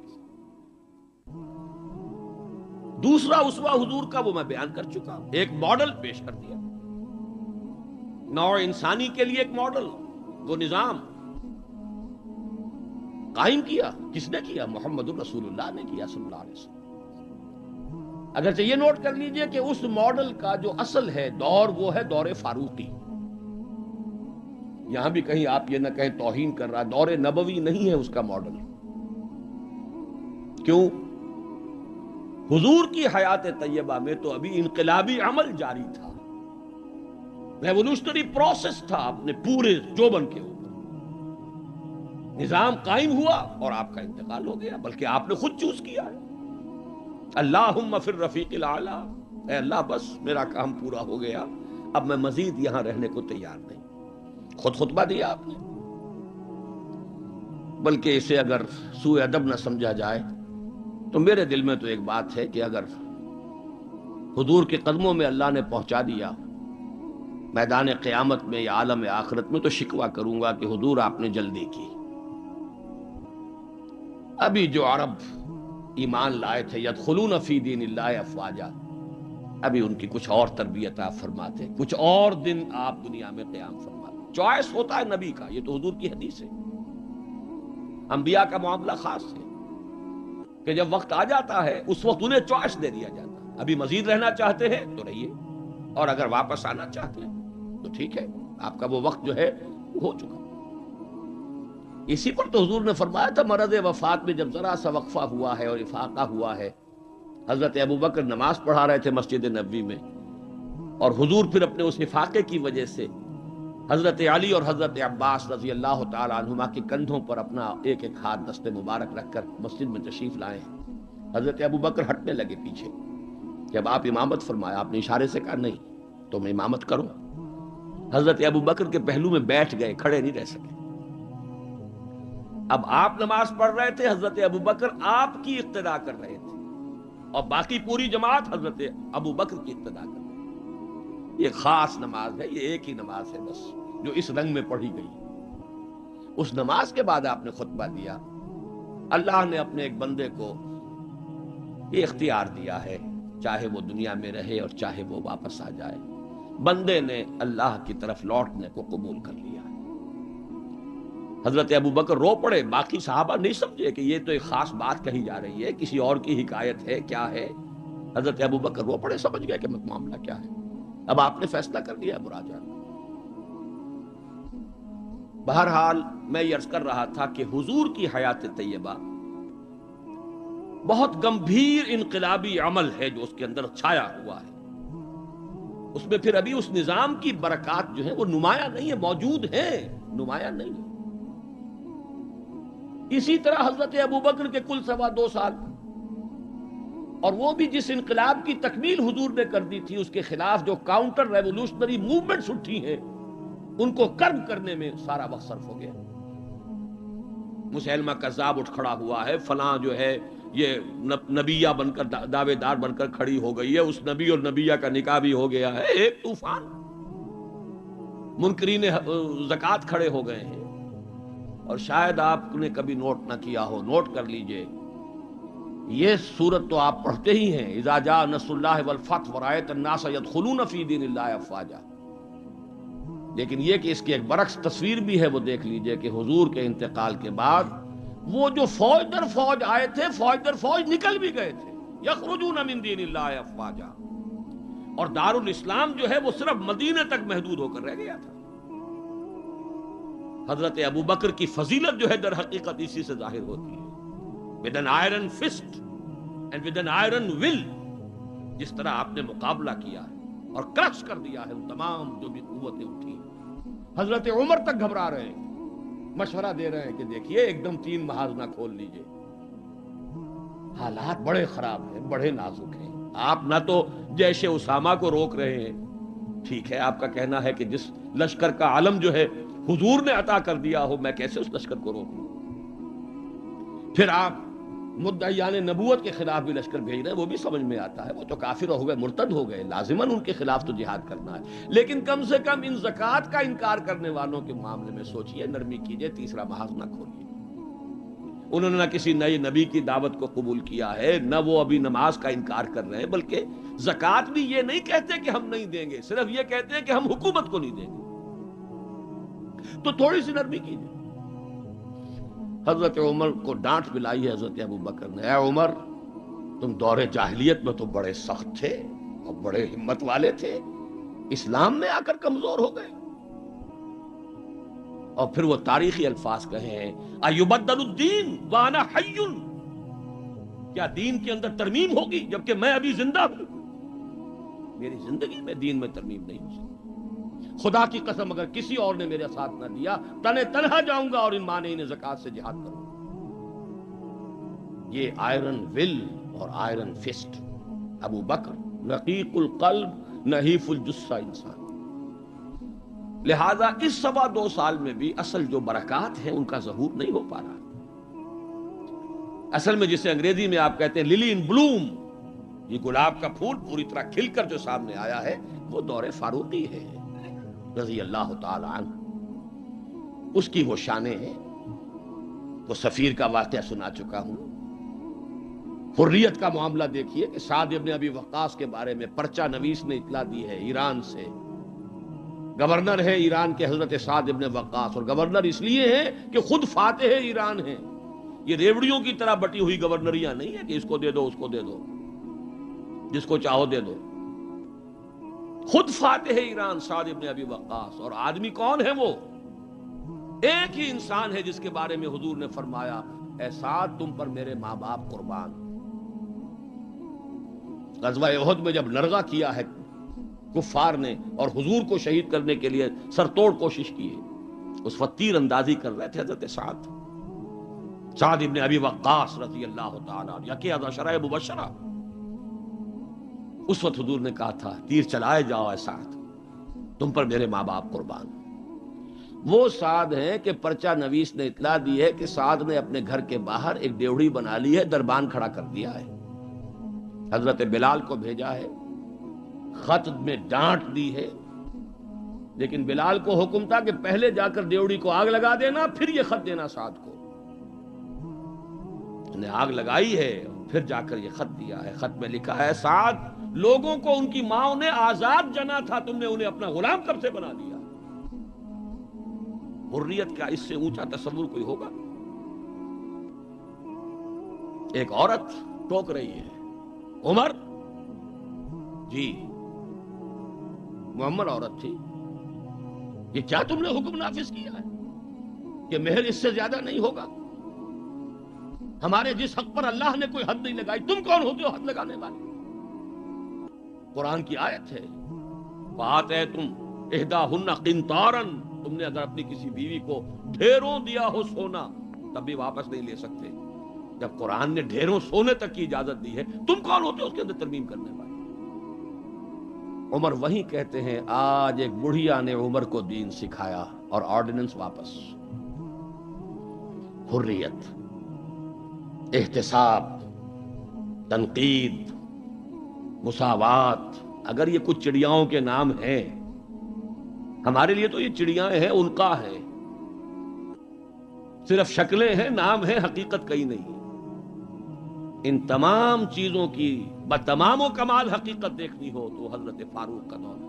دوسرا اسوہ حضور کا وہ میں بیان کر چکا، ایک ماڈل پیش کر دیا، نوع انسانی کے لیے ایک ماڈل، وہ نظام قائم کیا، کس نے کیا؟ محمد الرسول اللہ نے کیا صلی اللہ علیہ وسلم۔ اگرچہ یہ نوٹ کر لیجئے کہ اس ماڈل کا جو اصل ہے دور، وہ ہے دور فاروقی، یہاں بھی کہیں آپ یہ نہ کہیں توہین کر رہا، دور نبوی نہیں ہے اس کا ماڈل۔ کیوں؟ حضور کی حیات طیبہ میں تو ابھی انقلابی عمل جاری تھا، ریولوشنری پروسیس تھا اپنے پورے جوبن کے اوپر، نظام قائم ہوا اور آپ کا انتقال ہو گیا، بلکہ آپ نے خود چوز کیا ہے۔ اللہم فی الرفیق الاعلی، اے اللہ بس میرا کام پورا ہو گیا، اب میں مزید یہاں رہنے کو تیار نہیں، خود خطبہ دیا آپ نے۔ بلکہ اسے اگر سوء ادب نہ سمجھا جائے تو میرے دل میں تو ایک بات ہے کہ اگر حضور کے قدموں میں اللہ نے پہنچا دیا میدان قیامت میں یا عالم آخرت میں، تو شکوہ کروں گا کہ حضور آپ نے جلدی کی۔ ابھی جو عرب ایمان لائے تھے یدخلون فی دین اللہ افواجا، ابھی ان کی کچھ اور تربیت آپ فرماتے، کچھ اور دن آپ دنیا میں قیام فرماتے۔ چوائس ہوتا ہے نبی کا، یہ تو حضور کی حدیث ہے۔ انبیاء کا معاملہ خاص ہے کہ جب وقت آ جاتا ہے اس وقت انہیں چوائس دے دیا جاتا ہے، ابھی مزید رہنا چاہتے ہیں تو رہیے، اور اگر واپس آنا چاہتے ہیں تو ٹھیک ہے، آپ کا وہ وقت جو ہے وہ ہو چکا۔ اسی پر تو حضور نے فرمایا تھا مرض وفات میں جب ذرا سا وقفہ ہوا ہے اور افاقہ ہوا ہے، حضرت ابوبکر نماز پڑھا رہے تھے مسجد نبوی میں، اور حضور پھر اپنے اس افاقے کی وجہ سے حضرت علی اور حضرت عباس رضی اللہ تعالی عنہما کے کندھوں پر اپنا ایک ایک ہاتھ دست مبارک رکھ کر مسجد میں تشریف لائے ہیں۔ حضرت ابوبکر ہٹنے لگے پیچھے، جب آپ امامت فرمایا آپ نے اشارے سے کہا نہیں تم امامت کرو، حضرت ابوبکر کے پہلو میں بیٹھ گئے، کھڑے نہیں رہ سکے۔ اب آپ نماز پڑھ رہے تھے، حضرت ابوبکر آپ کی اقتدا کر رہے تھے، اور باقی پوری جماعت حضرت ابوبکر کی اقتدا کر رہے تھے۔ یہ خاص نماز ہے، یہ ایک ہی نماز ہے بس جو اس رنگ میں پڑھی گئی۔ اس نماز کے بعد آپ نے خطبہ دیا۔ اللہ نے اپنے ایک بندے کو یہ اختیار دیا ہے، چاہے وہ دنیا میں رہے اور چاہے وہ واپس آ جائے، بندے نے اللہ کی طرف لوٹنے کو قبول کر لیا. حضرت ابو بکر رو پڑے. باقی صحابہ نہیں سمجھے کہ یہ تو ایک خاص بات کہی جا رہی ہے، کسی اور کی حکایت ہے، کیا ہے. حضرت ابو بکر رو پڑے، سمجھ گئے کہ معاملہ کیا ہے. اب آپ نے فیصلہ کر لیا ہے مراجعہ. بہرحال میں یہ عرض کر رہا تھا کہ حضور کی حیات طیبہ بہت گمبھیر انقلابی عمل ہے جو اس کے اندر چھایا ہوا ہے. اس میں پھر ابھی اس نظام کی برکات جو ہیں وہ نمایاں نہیں ہے، موجود ہیں، نمایاں نہیں ہے. اسی طرح حضرت ابوبکر کے کل 2.25 سال، اور وہ بھی جس انقلاب کی تکمیل حضور نے کر دی تھی، اس کے خلاف جو کاؤنٹر ریولوشنری موومنٹس اٹھی ہیں ان کو کرب کرنے میں سارا وقت صرف ہو گیا. مسیلمہ کذاب اٹھ کھڑا ہوا ہے، فلاں جو ہے یہ نبیہ بن کر دعوے دار بن کر کھڑی ہو گئی ہے، اس نبی اور نبیہ کا نکاح بھی ہو گیا ہے. ایک طوفان. منکرین زکوٰۃ کھڑے ہو گئے ہیں. اور شاید آپ نے کبھی نوٹ نہ کیا ہو، نوٹ کر لیجئے، یہ سورت تو آپ پڑھتے ہی ہیں، اذا جاء نصر اللہ والفتح ورأیت الناس يدخلون فی دین اللہ افواجا. لیکن یہ کہ اس کی ایک برعکس تصویر بھی ہے، وہ دیکھ لیجئے کہ حضور کے انتقال کے بعد وہ جو فوج در فوج آئے تھے، فوج در فوج نکل بھی گئے تھے. یخرجون من دین اللہ افواجا. اور دارالاسلام جو ہے وہ صرف مدینے تک محدود ہو کر رہ گیا تھا. حضرت ابو بکر کی فضیلت جو ہے در حقیقت اسی سے ظاہر ہوتی ہے. with an iron fist and with an iron will، جس طرح آپ نے مقابلہ کیا ہے اور کرش کر دیا ہے ان تمام جو بھی قوتیں اٹھی. حضرت عمر تک گھبرا رہے ہیں، مشورہ دے رہے ہیں کہ دیکھیے ایک دم 3 محاذ نہ کھول لیجئے، حالات بڑے خراب ہیں، بڑے نازک ہیں. آپ نہ تو جیش اسامہ کو روک رہے ہیں، ٹھیک ہے آپ کا کہنا ہے کہ جس لشکر کا علم جو ہے حضور نے عطا کر دیا ہو، میں کیسے اس لشکر کو روکوں. پھر آپ مدعیان نبوت کے خلاف بھی لشکر بھیج رہے ہیں، وہ بھی سمجھ میں آتا ہے، وہ تو کافر ہو گئے، مرتد ہو گئے، لازماً ان کے خلاف تو جہاد کرنا ہے. لیکن کم سے کم ان زکوٰۃ کا انکار کرنے والوں کے معاملے میں سوچئے، نرمی کیجئے، تیسرا محاذ نہ کھولیے. انہوں نے نہ کسی نئے نبی کی دعوت کو قبول کیا ہے، نہ وہ ابھی نماز کا انکار کر رہے ہیں، بلکہ زکوٰۃ بھی یہ نہیں کہتے کہ ہم نہیں دیں گے، صرف یہ کہتے ہیں کہ ہم حکومت کو نہیں دیں گے. تو تھوڑی سی نرمی کیجئے. حضرت عمر کو ڈانٹ ملائی ہے حضرت ابو بکر نے. اے عمر، تم دور جاہلیت میں تو بڑے سخت تھے اور بڑے ہمت والے تھے، اسلام میں آ کر کمزور ہو گئے. اور پھر وہ تاریخی الفاظ کہے ہیں، ایبدل الدین وانا حی، کیا دین کے اندر ترمیم ہوگی جبکہ میں ابھی زندہ ہوں؟ میری زندگی میں دین میں ترمیم نہیں ہو سکتی. خدا کی قسم اگر کسی اور نے میرے ساتھ نہ دیا، تنہا جاؤں گا اور ان مانعین زکوٰۃ سے جہاد کروں گا. یہ آئرن ول اور آئرن فسٹ ابو بکر، رقیق القلب نحیف الجثہ انسان. لہذا اس 2.25 سال میں بھی اصل جو برکات ہیں ان کا ظہور نہیں ہو پا رہا. اصل میں جسے انگریزی میں آپ کہتے ہیں للی ان بلوم، یہ گلاب کا پھول پوری طرح کھل کر جو سامنے آیا ہے، وہ دور فاروقی ہے رضی اللہ تعالی عنہ. اس کی وہ شانیں ہیں. وہ سفیر کا واقعہ سنا چکا ہوں. حریت کا معاملہ دیکھیے کہ سعد ابن ابی وقاص کے بارے میں پرچہ نویس نے اطلاع دی ہے ایران سے. گورنر ہے ایران کے حضرت سعد ابن وقاص، اور گورنر اس لیے ہے کہ خود فاتح ایران ہیں. یہ ریوڑیوں کی طرح بٹی ہوئی گورنریاں نہیں ہے کہ اس کو دے دو اس کو دے دو، جس کو چاہو دے دو. خود فاتح ایران سعد ابن ابی وقاص. اور آدمی کون ہے وہ؟ ایک ہی انسان ہے جس کے بارے میں حضور نے فرمایا، اے سعد تم پر میرے ماں باپ قربان. غزوہ احد میں جب نرغہ کیا ہے کفار نے اور حضور کو شہید کرنے کے لیے سرتوڑ کوشش کی ہے، اس وقت تیر اندازی کر رہے تھے حضرت سعد ابن ابی وقاص رضی اللہ تعالیٰ عنہ، یکی از عشرہ مبشرہ. اس وقت حضور نے کہا تھا تیر چلائے جاؤ اے سعد، تم پر میرے ماں باپ قربان. وہ سعد ہیں کہ پرچہ نویس نے اطلاع دی ہے کہ سعد نے اپنے گھر کے باہر ایک ڈیوڑی بنا لی ہے، دربان کھڑا کر دیا ہے. حضرت بلال کو بھیجا ہے، خط میں ڈانٹ دی ہے، لیکن بلال کو حکم تھا کہ پہلے جا کر ڈیوڑی کو آگ لگا دینا، پھر یہ خط دینا سعد کو. نے آگ لگائی ہے، پھر جا کر یہ خط دیا ہے. خط میں لکھا ہے سعد، لوگوں کو ان کی ماں نے آزاد جنا تھا، تم نے انہیں اپنا غلام کب سے بنا دیا. حریت کا اس سے اونچا تصور کوئی ہوگا؟ ایک عورت ٹوک رہی ہے، عمر جی محمد عورت تھی، یہ کیا تم نے حکم نافذ کیا ہے کہ مہر اس سے زیادہ نہیں ہوگا؟ ہمارے جس حق پر اللہ نے کوئی حد نہیں لگائی، تم کون ہوتے ہو حد لگانے والے؟ قرآن کی آیت ہے، بات ہے تم احداہن قنطارا، تم نے اگر اپنی کسی بیوی کو ڈھیروں دیا ہو سونا تب بھی واپس نہیں لے سکتے. جب قرآن نے ڈھیروں سونے تک کی اجازت دی ہے، تم کون ہوتے ہو اس کے اندر ترمیم کرنے والے؟ عمر وہیں کہتے ہیں آج ایک بڑھیا نے عمر کو دین سکھایا اور آرڈیننس واپس. حریت، احتساب، تنقید، مساوات، اگر یہ کچھ چڑیاؤں کے نام ہیں، ہمارے لیے تو یہ چڑیاں ہیں، ان کا ہے، صرف شکلیں ہیں، نام ہیں، حقیقت کہیں نہیں. ان تمام چیزوں کی بتمام و کمال حقیقت دیکھنی ہو تو حضرت فاروق کا دور ہے.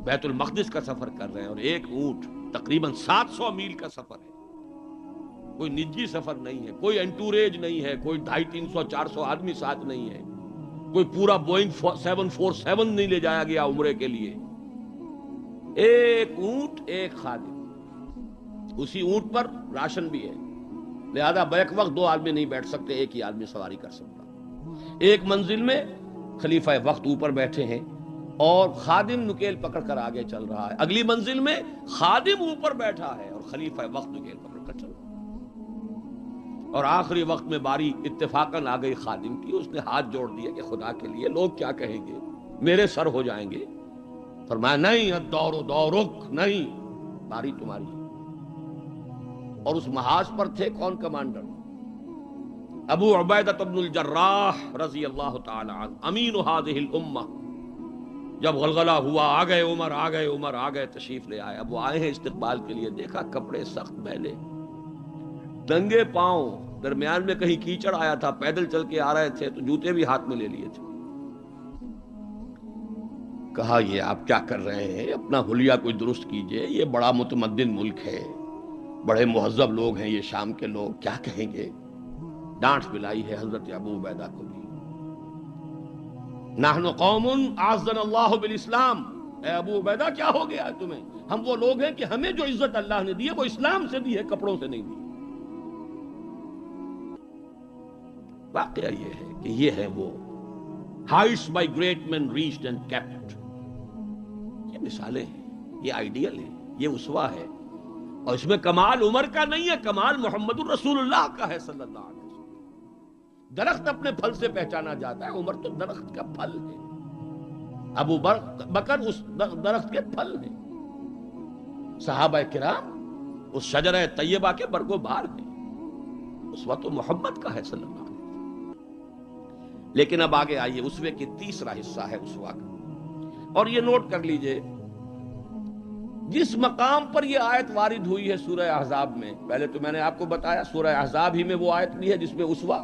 بیت المقدس کا سفر کر رہے ہیں اور ایک اونٹ تقریباً 700 میل کا سفر ہے، کوئی نجی سفر نہیں ہے، کوئی انٹوریج نہیں ہے، کوئی 250-300-400 آدمی ساتھ نہیں ہے، کوئی پورا بوئنگ 747 نہیں لے جایا گیا عمرے کے لیے. ایک اونٹ، ایک خادم، اسی اونٹ پر راشن بھی ہے، لہذا بیک وقت 2 آدمی نہیں بیٹھ سکتے، ایک ہی آدمی سواری کر سکتا. ایک منزل میں خلیفہ وقت اوپر بیٹھے ہیں اور خادم نکیل پکڑ کر آگے چل رہا ہے، اگلی منزل میں خادم اوپر بیٹھا ہے اور خلیفہ وقت نکیل پکڑ کر چل رہا ہے. اور آخری وقت میں باری اتفاقاً آ گئی خادم کی، اس نے ہاتھ جوڑ دیا کہ خدا کے لیے لوگ کیا کہیں گے، میرے سر ہو جائیں گے. فرمایا نہیں، الدور دورک، نہیں، باری تمہاری. اور اس محاذ پر تھے کون کمانڈر؟ ابو عبیدہ بن الجراح رضی اللہ تعالی عنہ، امین هذه الامہ. جب غلغلہ ہوا، آ گئے عمر، آ گئے عمر، آ گئے، تشریف لے آئے. اب وہ آئے ہیں استقبال کے لیے، دیکھا کپڑے سخت میلے، ننگے پاؤں، درمیان میں کہیں کیچڑ آیا تھا، پیدل چل کے آ رہے تھے تو جوتے بھی ہاتھ میں لے لیے تھے. کہا یہ آپ کیا کر رہے ہیں، اپنا حلیہ کوئی درست کیجئے، یہ بڑا متمدن ملک ہے، بڑے مہذب لوگ ہیں یہ شام کے لوگ، کیا کہیں گے. ڈانٹ پلائی ہے حضرت ابو عبیدہ کو بھی. نحن قوم اعزنا اللہ بالاسلام، اے ابو عبیدہ کیا ہو گیا ہے تمہیں، ہم وہ لوگ ہیں کہ ہمیں جو عزت اللہ نے دی ہے وہ اسلام سے دی ہے، کپڑوں سے نہیں دی. واقعہ یہ ہے کہ یہ ہے وہ heights by great man reached and kept. یہ مثالیں ہیں، یہ آئیڈیل ہے، یہ اسوہ ہے. اور اس میں کمال عمر کا نہیں ہے، کمال محمد الرسول اللہ کا ہے صلی اللہ علیہ وسلم. درخت اپنے پھل سے پہچانا جاتا ہے، عمر تو درخت کا پھل ہے، ابو بکر اس درخت کے پھل ہیں، صحابہ کرام اس شجرہ طیبہ کے برگ و بار ہیں. اسوہ تو محمد کا ہے صلی اللہ علیہ وسلم. لیکن اب آگے آئیے، اسوے کی تیسرا حصہ ہے اسوہ کا، اور یہ نوٹ کر لیجئے جس مقام پر یہ آیت وارد ہوئی ہے سورہ احزاب میں. پہلے تو میں نے آپ کو بتایا سورہ احزاب ہی میں وہ آیت بھی ہے جس میں اسوہ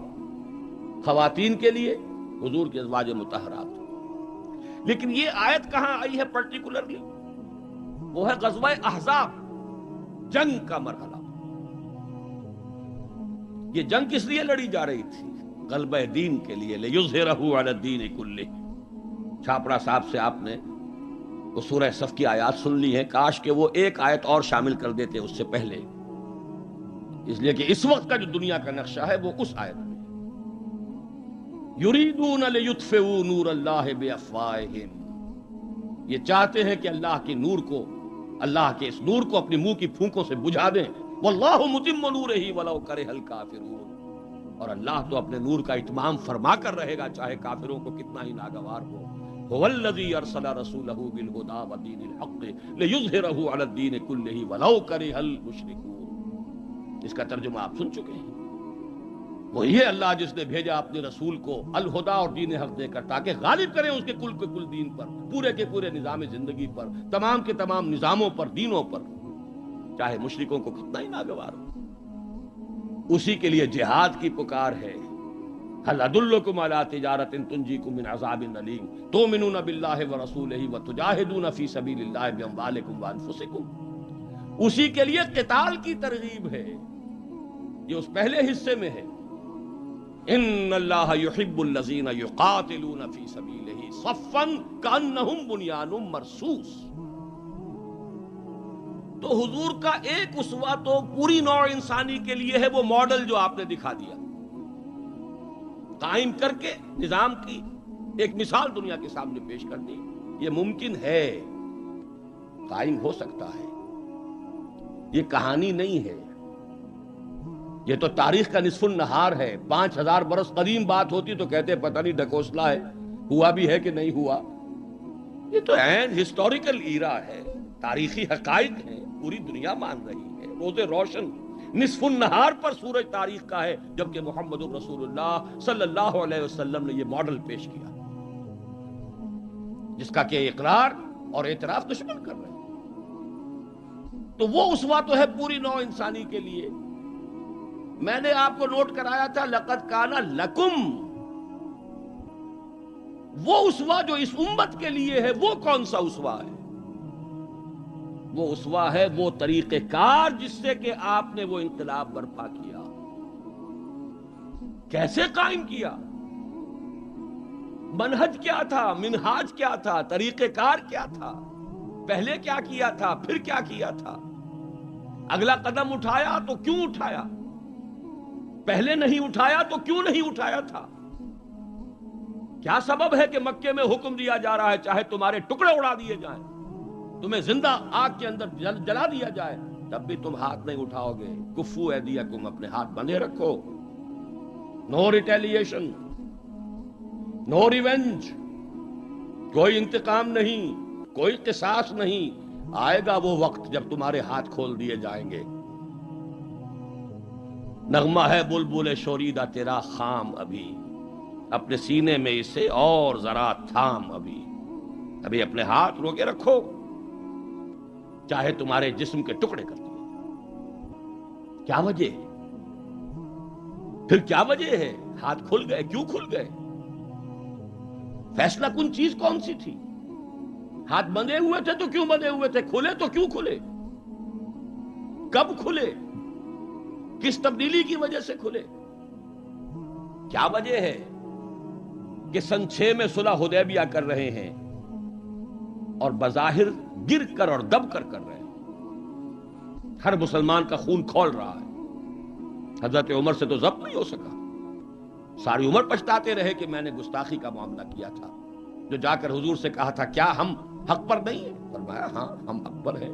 خواتین کے لیے حضور کے ازواج مطہرات. لیکن یہ آیت کہاں آئی ہے پرٹیکولرلی؟ وہ ہے غزوہ احزاب، جنگ کا مرحلہ. یہ جنگ کس لیے لڑی جا رہی تھی؟ غلبہ دین کے لیے، لِیُظْهِرَهُ عَلَى الدِّینِ كُلِّهِ. چھاپڑا صاحب سے آپ نے وہ سورہ صف کی آیات سن لی ہیں، کاش کہ وہ ایک آیت اور شامل کر دیتے اس سے پہلے، اس لیے کہ اس وقت کا جو دنیا کا نقشہ ہے وہ اس آیت میں یریدون لیطفئوا نور اللہ بافواہہم، یہ چاہتے ہیں کہ اللہ کے نور کو، اللہ کے اس نور کو اپنی منہ کی پھونکوں سے بجھا دیں. واللہ متم نورہ ولو کرہ الکافرون، اور اللہ تو اپنے نور کا اتمام فرما کر رہے گا چاہے کافروں کو کتنا ہی ناگوار ہو. هو الذی ارسل رسولہ بالہدی ودین الحق لیظہرہ علی الدین کلہ ولو کرہ المشرکون. اس کا ترجمہ آپ سن چکے ہیں. وہ یہ اللہ جس نے بھیجا اپنے رسول کو الہدا اور دین حق دے کر تاکہ غالب کریں اس کے کل کے کل دین پر، پورے کے پورے نظام زندگی پر، تمام کے تمام نظاموں پر، دینوں پر، چاہے مشرکوں کو کتنا ہی ناگوار ہو. اسی کے لیے جہاد کی پکار ہے. هل ادلکم علی تجارۃ تنجیکم من عذاب الیم تؤمنون باللہ ورسولہ وتجاہدون فی سبیل اللہ باموالکم وانفسکم. اسی کے لیے قتال کی ترغیب ہے. یہ اس پہلے حصے میں ہے. ان اللہ یحب الذین یقاتلون فی سبیلہ صفا کانہم بنیان مرصوص. تو حضور کا ایک اسوہ تو پوری نوع انسانی کے لیے ہے، وہ ماڈل جو آپ نے دکھا دیا، قائم کر کے نظام کی ایک مثال دنیا کے سامنے پیش کر دی. یہ ممکن ہے، قائم ہو سکتا ہے، یہ کہانی نہیں ہے، یہ تو تاریخ کا نصف النہار ہے. 5000 برس قدیم بات ہوتی تو کہتے پتہ نہیں ڈھکوسلا ہے، ہوا بھی ہے کہ نہیں ہوا. یہ تو عین ہسٹوریکل ایرا ہے، تاریخی حقائق ہیں، پوری دنیا مان رہی ہے. روز روشن نصف النہار پر سورج تاریخ کا ہے، جبکہ محمد رسول اللہ صلی اللہ علیہ وسلم نے یہ ماڈل پیش کیا جس کا کہ اقرار اور اعتراف دشمن کر رہے ہیں. تو وہ اسوہ تو ہے پوری نوع انسانی کے لیے. میں نے آپ کو نوٹ کرایا تھا لقد کان لکم. وہ اسوہ جو اس امت کے لیے ہے وہ کون سا اسوہ ہے؟ وہ اسوہ ہے وہ طریقہ کار جس سے کہ آپ نے وہ انقلاب برپا کیا. کیسے قائم کیا؟ منہج کیا تھا؟ منہاج کیا تھا؟ طریقہ کار کیا تھا؟ پہلے کیا کیا تھا؟ پھر کیا کیا تھا؟ اگلا قدم اٹھایا تو کیوں اٹھایا؟ پہلے نہیں اٹھایا تو کیوں نہیں اٹھایا تھا؟ کیا سبب ہے کہ مکے میں حکم دیا جا رہا ہے چاہے تمہارے ٹکڑے اڑا دیے جائیں، تمہیں زندہ آگ کے اندر جلا دیا جائے، تب بھی تم ہاتھ نہیں اٹھاؤ گے؟ کفو ایدیکم، اپنے ہاتھ بندھے رکھو. نو ریٹیلیشن، نو ریونج، کوئی انتقام نہیں، کوئی قصاص نہیں. آئے گا وہ وقت جب تمہارے ہاتھ کھول دیے جائیں گے. نغمہ ہے بلبل شوریدہ تیرا خام، ابھی اپنے سینے میں اسے اور ذرا تھام. ابھی اپنے ہاتھ روکے رکھو، چاہے تمہارے جسم کے ٹکڑے کر دیے. کیا وجہ ہے؟ پھر کیا وجہ ہے؟ ہاتھ کھل گئے، کیوں کھل گئے؟ فیصلہ کن چیز کون سی تھی؟ ہاتھ بندھے ہوئے تھے تو کیوں بندھے ہوئے تھے؟ کھلے تو کیوں کھلے؟ کب کھلے؟ کس تبدیلی کی وجہ سے کھلے؟ کیا وجہ ہے کہ سن 6 میں صلح حدیبیہ کر رہے ہیں اور بظاہر گر کر اور دب کر رہے ہیں؟ ہر مسلمان کا خون کھول رہا ہے. حضرت عمر سے تو ضبط نہیں ہو سکا. ساری عمر پچھتاتے رہے کہ میں نے گستاخی کا معاملہ کیا تھا. جو جا کر حضور سے کہا تھا کیا ہم حق پر نہیں ہیں؟ فرمایا ہاں ہم حق پر ہیں.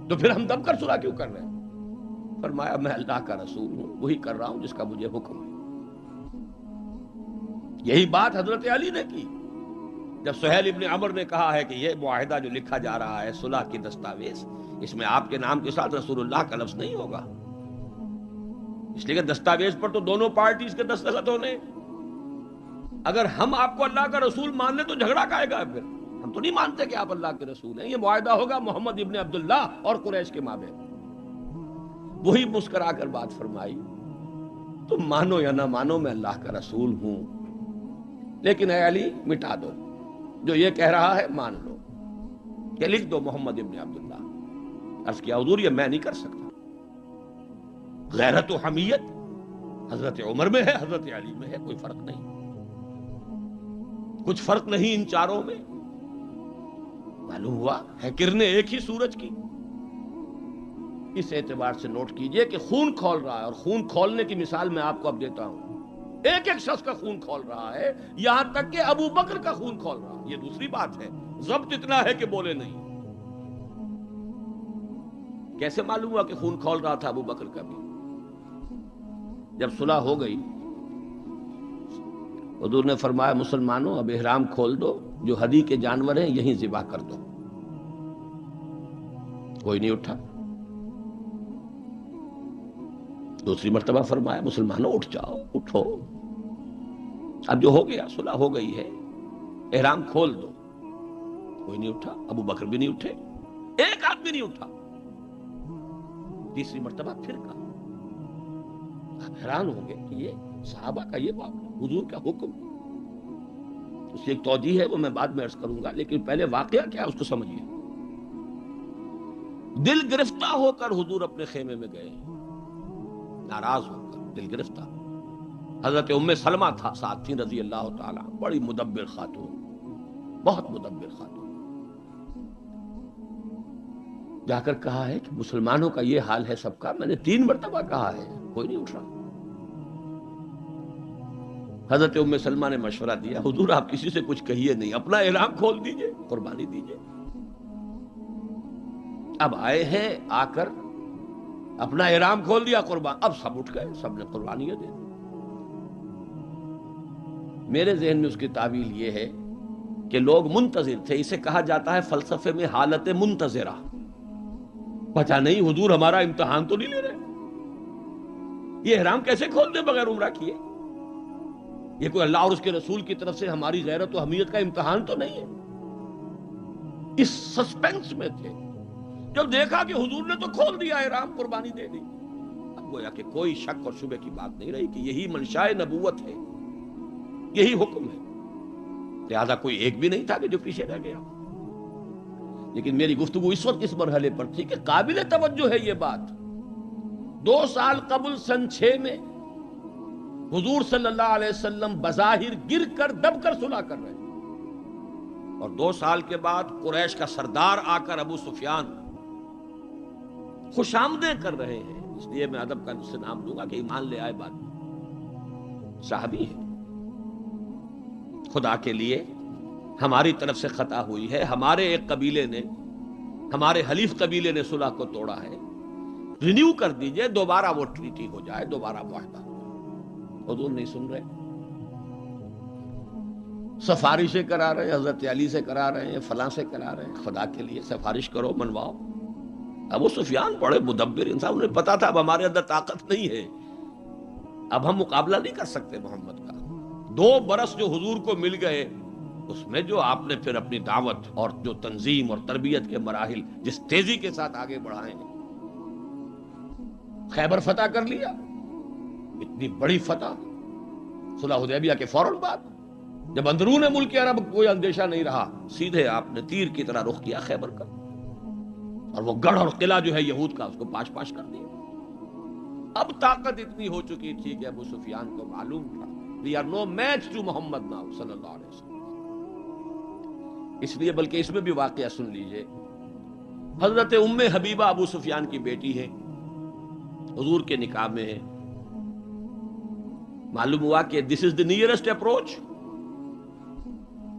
تو پھر ہم دب کر صلح کیوں کر رہے ہیں؟ فرمایا میں اللہ کا رسول ہوں، وہی کر رہا ہوں جس کا مجھے حکم ہے. یہی بات حضرت علی نے کی جب سہیل ابن عمر نے کہا ہے کہ یہ معاہدہ جو لکھا جا رہا ہے صلح کی دستاویز، اس میں آپ کے نام کے ساتھ رسول اللہ کا لفظ نہیں ہوگا، اس لیے کہ دستاویز پر تو دونوں پارٹیز کے دستخط ہونے. اگر ہم آپ کو اللہ کا رسول مان لیں تو جھگڑا کائے گا؟ پھر ہم تو نہیں مانتے کہ آپ اللہ کے رسول ہیں. یہ معاہدہ ہوگا محمد ابن عبداللہ اور قریش کے مابین. وہی مسکرا کر بات فرمائی، تم مانو یا نہ مانو میں اللہ کا رسول ہوں، لیکن اے علی مٹا دو جو یہ کہہ رہا ہے، مان لو کہ لکھ دو محمد ابن عبداللہ. عرض کیا حضور یہ میں نہیں کر سکتا. غیرت و حمیت حضرت عمر میں ہے، حضرت علی میں ہے، کوئی فرق نہیں. کچھ فرق نہیں ان چاروں میں. معلوم ہوا ہے کرنے ایک ہی سورج کی. اس اعتبار سے نوٹ کیجئے کہ خون کھول رہا ہے، اور خون کھولنے کی مثال میں آپ کو اب دیتا ہوں. ایک ایک شخص کا خون کھول رہا ہے، یہاں تک کہ ابو بکر کا خون کھول رہا ہے. یہ دوسری بات ہے، ضبط اتنا ہے کہ بولے نہیں. کیسے معلوم ہوا کہ خون کھول رہا تھا ابو بکر کا بھی؟ جب صلح ہو گئی حضور نے فرمایا مسلمانوں اب احرام کھول دو، جو ہدی کے جانور ہیں یہیں ذبح کر دو. کوئی نہیں اٹھا. دوسری مرتبہ فرمایا مسلمانوں اٹھ جاؤ، اٹھو، اب جو ہو گیا صلح ہو گئی ہے، احرام کھول دو. کوئی نہیں اٹھا. ابو بکر بھی نہیں اٹھے، ایک آدمی نہیں اٹھا. تیسری مرتبہ پھر کہا. آپ حیران ہوں گے کہ یہ صحابہ کا یہ معاملہ، حضور کا حکم، اس کی ایک توجیہ ہے وہ میں بعد میں عرض کروں گا، لیکن پہلے واقعہ کیا ہے اس کو سمجھیے۔ دل گرفتہ ہو کر حضور اپنے خیمے میں گئے، ناراض ہو کر، دل گرفتہ۔ حضرت ام سلمہ تھا ساتھ تھی رضی اللہ تعالیٰ، بڑی مدبر خاتون، بہت مدبر خاتون، جا کر کہا ہے کہ مسلمانوں کا یہ حال ہے سب کا، میں نے 3 مرتبہ کہا ہے کوئی نہیں اٹھ رہا۔ حضرت ام سلمہ نے مشورہ دیا، حضور آپ کسی سے کچھ کہیے نہیں، اپنا احرام کھول دیجئے، قربانی دیجئے۔ اب آئے ہیں، آ کر اپنا احرام کھول دیا، قربان، اب سب اٹھ گئے، سب نے قربانیاں دے دی۔ میرے ذہن میں اس کی تعویل یہ ہے کہ لوگ منتظر تھے، اسے کہا جاتا ہے فلسفے میں حالت منتظرہ، پتہ نہیں حضور ہمارا امتحان تو نہیں لے رہے، یہ احرام کیسے کھول دیں بغیر عمرہ کیے، یہ کوئی اللہ اور اس کے رسول کی طرف سے ہماری غیرت و حمیت کا امتحان تو نہیں ہے۔ اس سسپینس میں تھے، جب دیکھا کہ حضور نے تو کھول دیا احرام، قربانی دے دی، اب گویا کہ کوئی شک اور شبہ کی بات نہیں رہی کہ یہی منشاء نبوت ہے، یہی حکم ہے، لہذا کوئی ایک بھی نہیں تھا کہ جو پیچھے رہ گیا۔ لیکن میری گفتگو اس وقت اس مرحلے پر تھی کہ قابل توجہ ہے یہ بات، 2 سال قبل سن 6 میں حضور صلی اللہ علیہ وسلم بظاہر گر کر دب کر صلح کر رہے ہیں، اور 2 سال کے بعد قریش کا سردار آ کر ابو سفیان خوش آمدیں کر رہے ہیں، اس لیے میں ادب کا اس سے نام دوں گا کہ ایمان لے آئے بعد میں، صحابی ہے، خدا کے لیے ہماری طرف سے خطا ہوئی ہے، ہمارے ایک قبیلے نے، ہمارے حلیف قبیلے نے صلح کو توڑا ہے، رینیو کر دیجئے، دوبارہ وہ ٹریٹی ہو جائے، دوبارہ معاہدہ ہو جائے۔ حضور نہیں سن رہے، سفارشیں کرا رہے ہیں، حضرت علی سے کرا رہے ہیں، فلاں سے کرا رہے ہیں، خدا کے لیے سفارش کرو، منواؤ۔ ابو سفیان بڑے مدبر انسان، انہیں پتا تھا اب ہمارے اندر طاقت نہیں ہے، اب ہم مقابلہ نہیں کر سکتے محمد کا۔ 2 برس جو حضور کو مل گئے، اس میں جو آپ نے پھر اپنی دعوت اور جو تنظیم اور تربیت کے مراحل جس تیزی کے ساتھ آگے بڑھائے ہیں، خیبر فتح کر لیا، اتنی بڑی فتح، صلح حدیبیہ کے فوراً بعد، جب اندرون ملک عرب کوئی اندیشہ نہیں رہا، سیدھے آپ نے تیر کی طرح رخ کیا خیبر کا، اور وہ گڑھ اور قلعہ جو ہے یہود کا، اس کو پاش پاش کر دیا۔ اب طاقت اتنی ہو چکی تھی کہ ابو سفیان کو معلوم تھا we are no match to Muhammad now صلی اللہ علیہ وسلم۔ اس لیے بلکہ اس میں بھی واقعہ سن لیجئے، حضرت ام حبیبہ ابو سفیان کی بیٹی ہے، حضور کے نکاح میں ہے، معلوم ہوا کہ this is the nearest approach،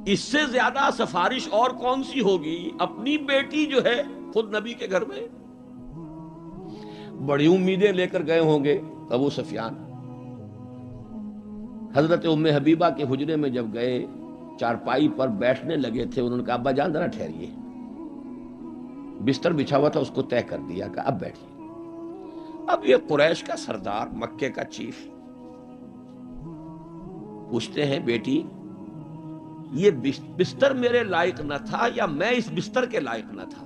اس سے زیادہ سفارش اور کون سی ہوگی، اپنی بیٹی جو ہے خود نبی کے گھر میں، بڑی امیدیں لے کر گئے ہوں گے ابو سفیان۔ حضرت ام حبیبہ کے حجرے میں جب گئے، چارپائی پر بیٹھنے لگے تھے، انہوں نے کہا ابا جان ذرا ٹھہریے، بستر بچھا ہوا تھا اس کو طے کر دیا، کہا اب بیٹھیے۔ اب یہ قریش کا سردار، مکے کا چیف، پوچھتے ہیں بیٹی یہ بستر میرے لائق نہ تھا یا میں اس بستر کے لائق نہ تھا؟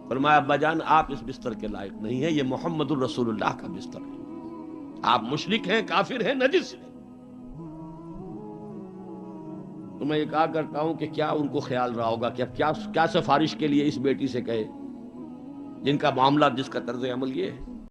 فرمایا ابا جان آپ اس بستر کے لائق نہیں ہیں، یہ محمد الرسول اللہ کا بستر ہے، آپ مشرک ہیں، کافر ہیں، نجس ہیں۔ تو میں یہ کہا کرتا ہوں کہ کیا ان کو خیال رہا ہوگا کہ اب کیا سفارش کے لیے اس بیٹی سے کہے جن کا معاملہ، جس کا طرز عمل یہ ہے۔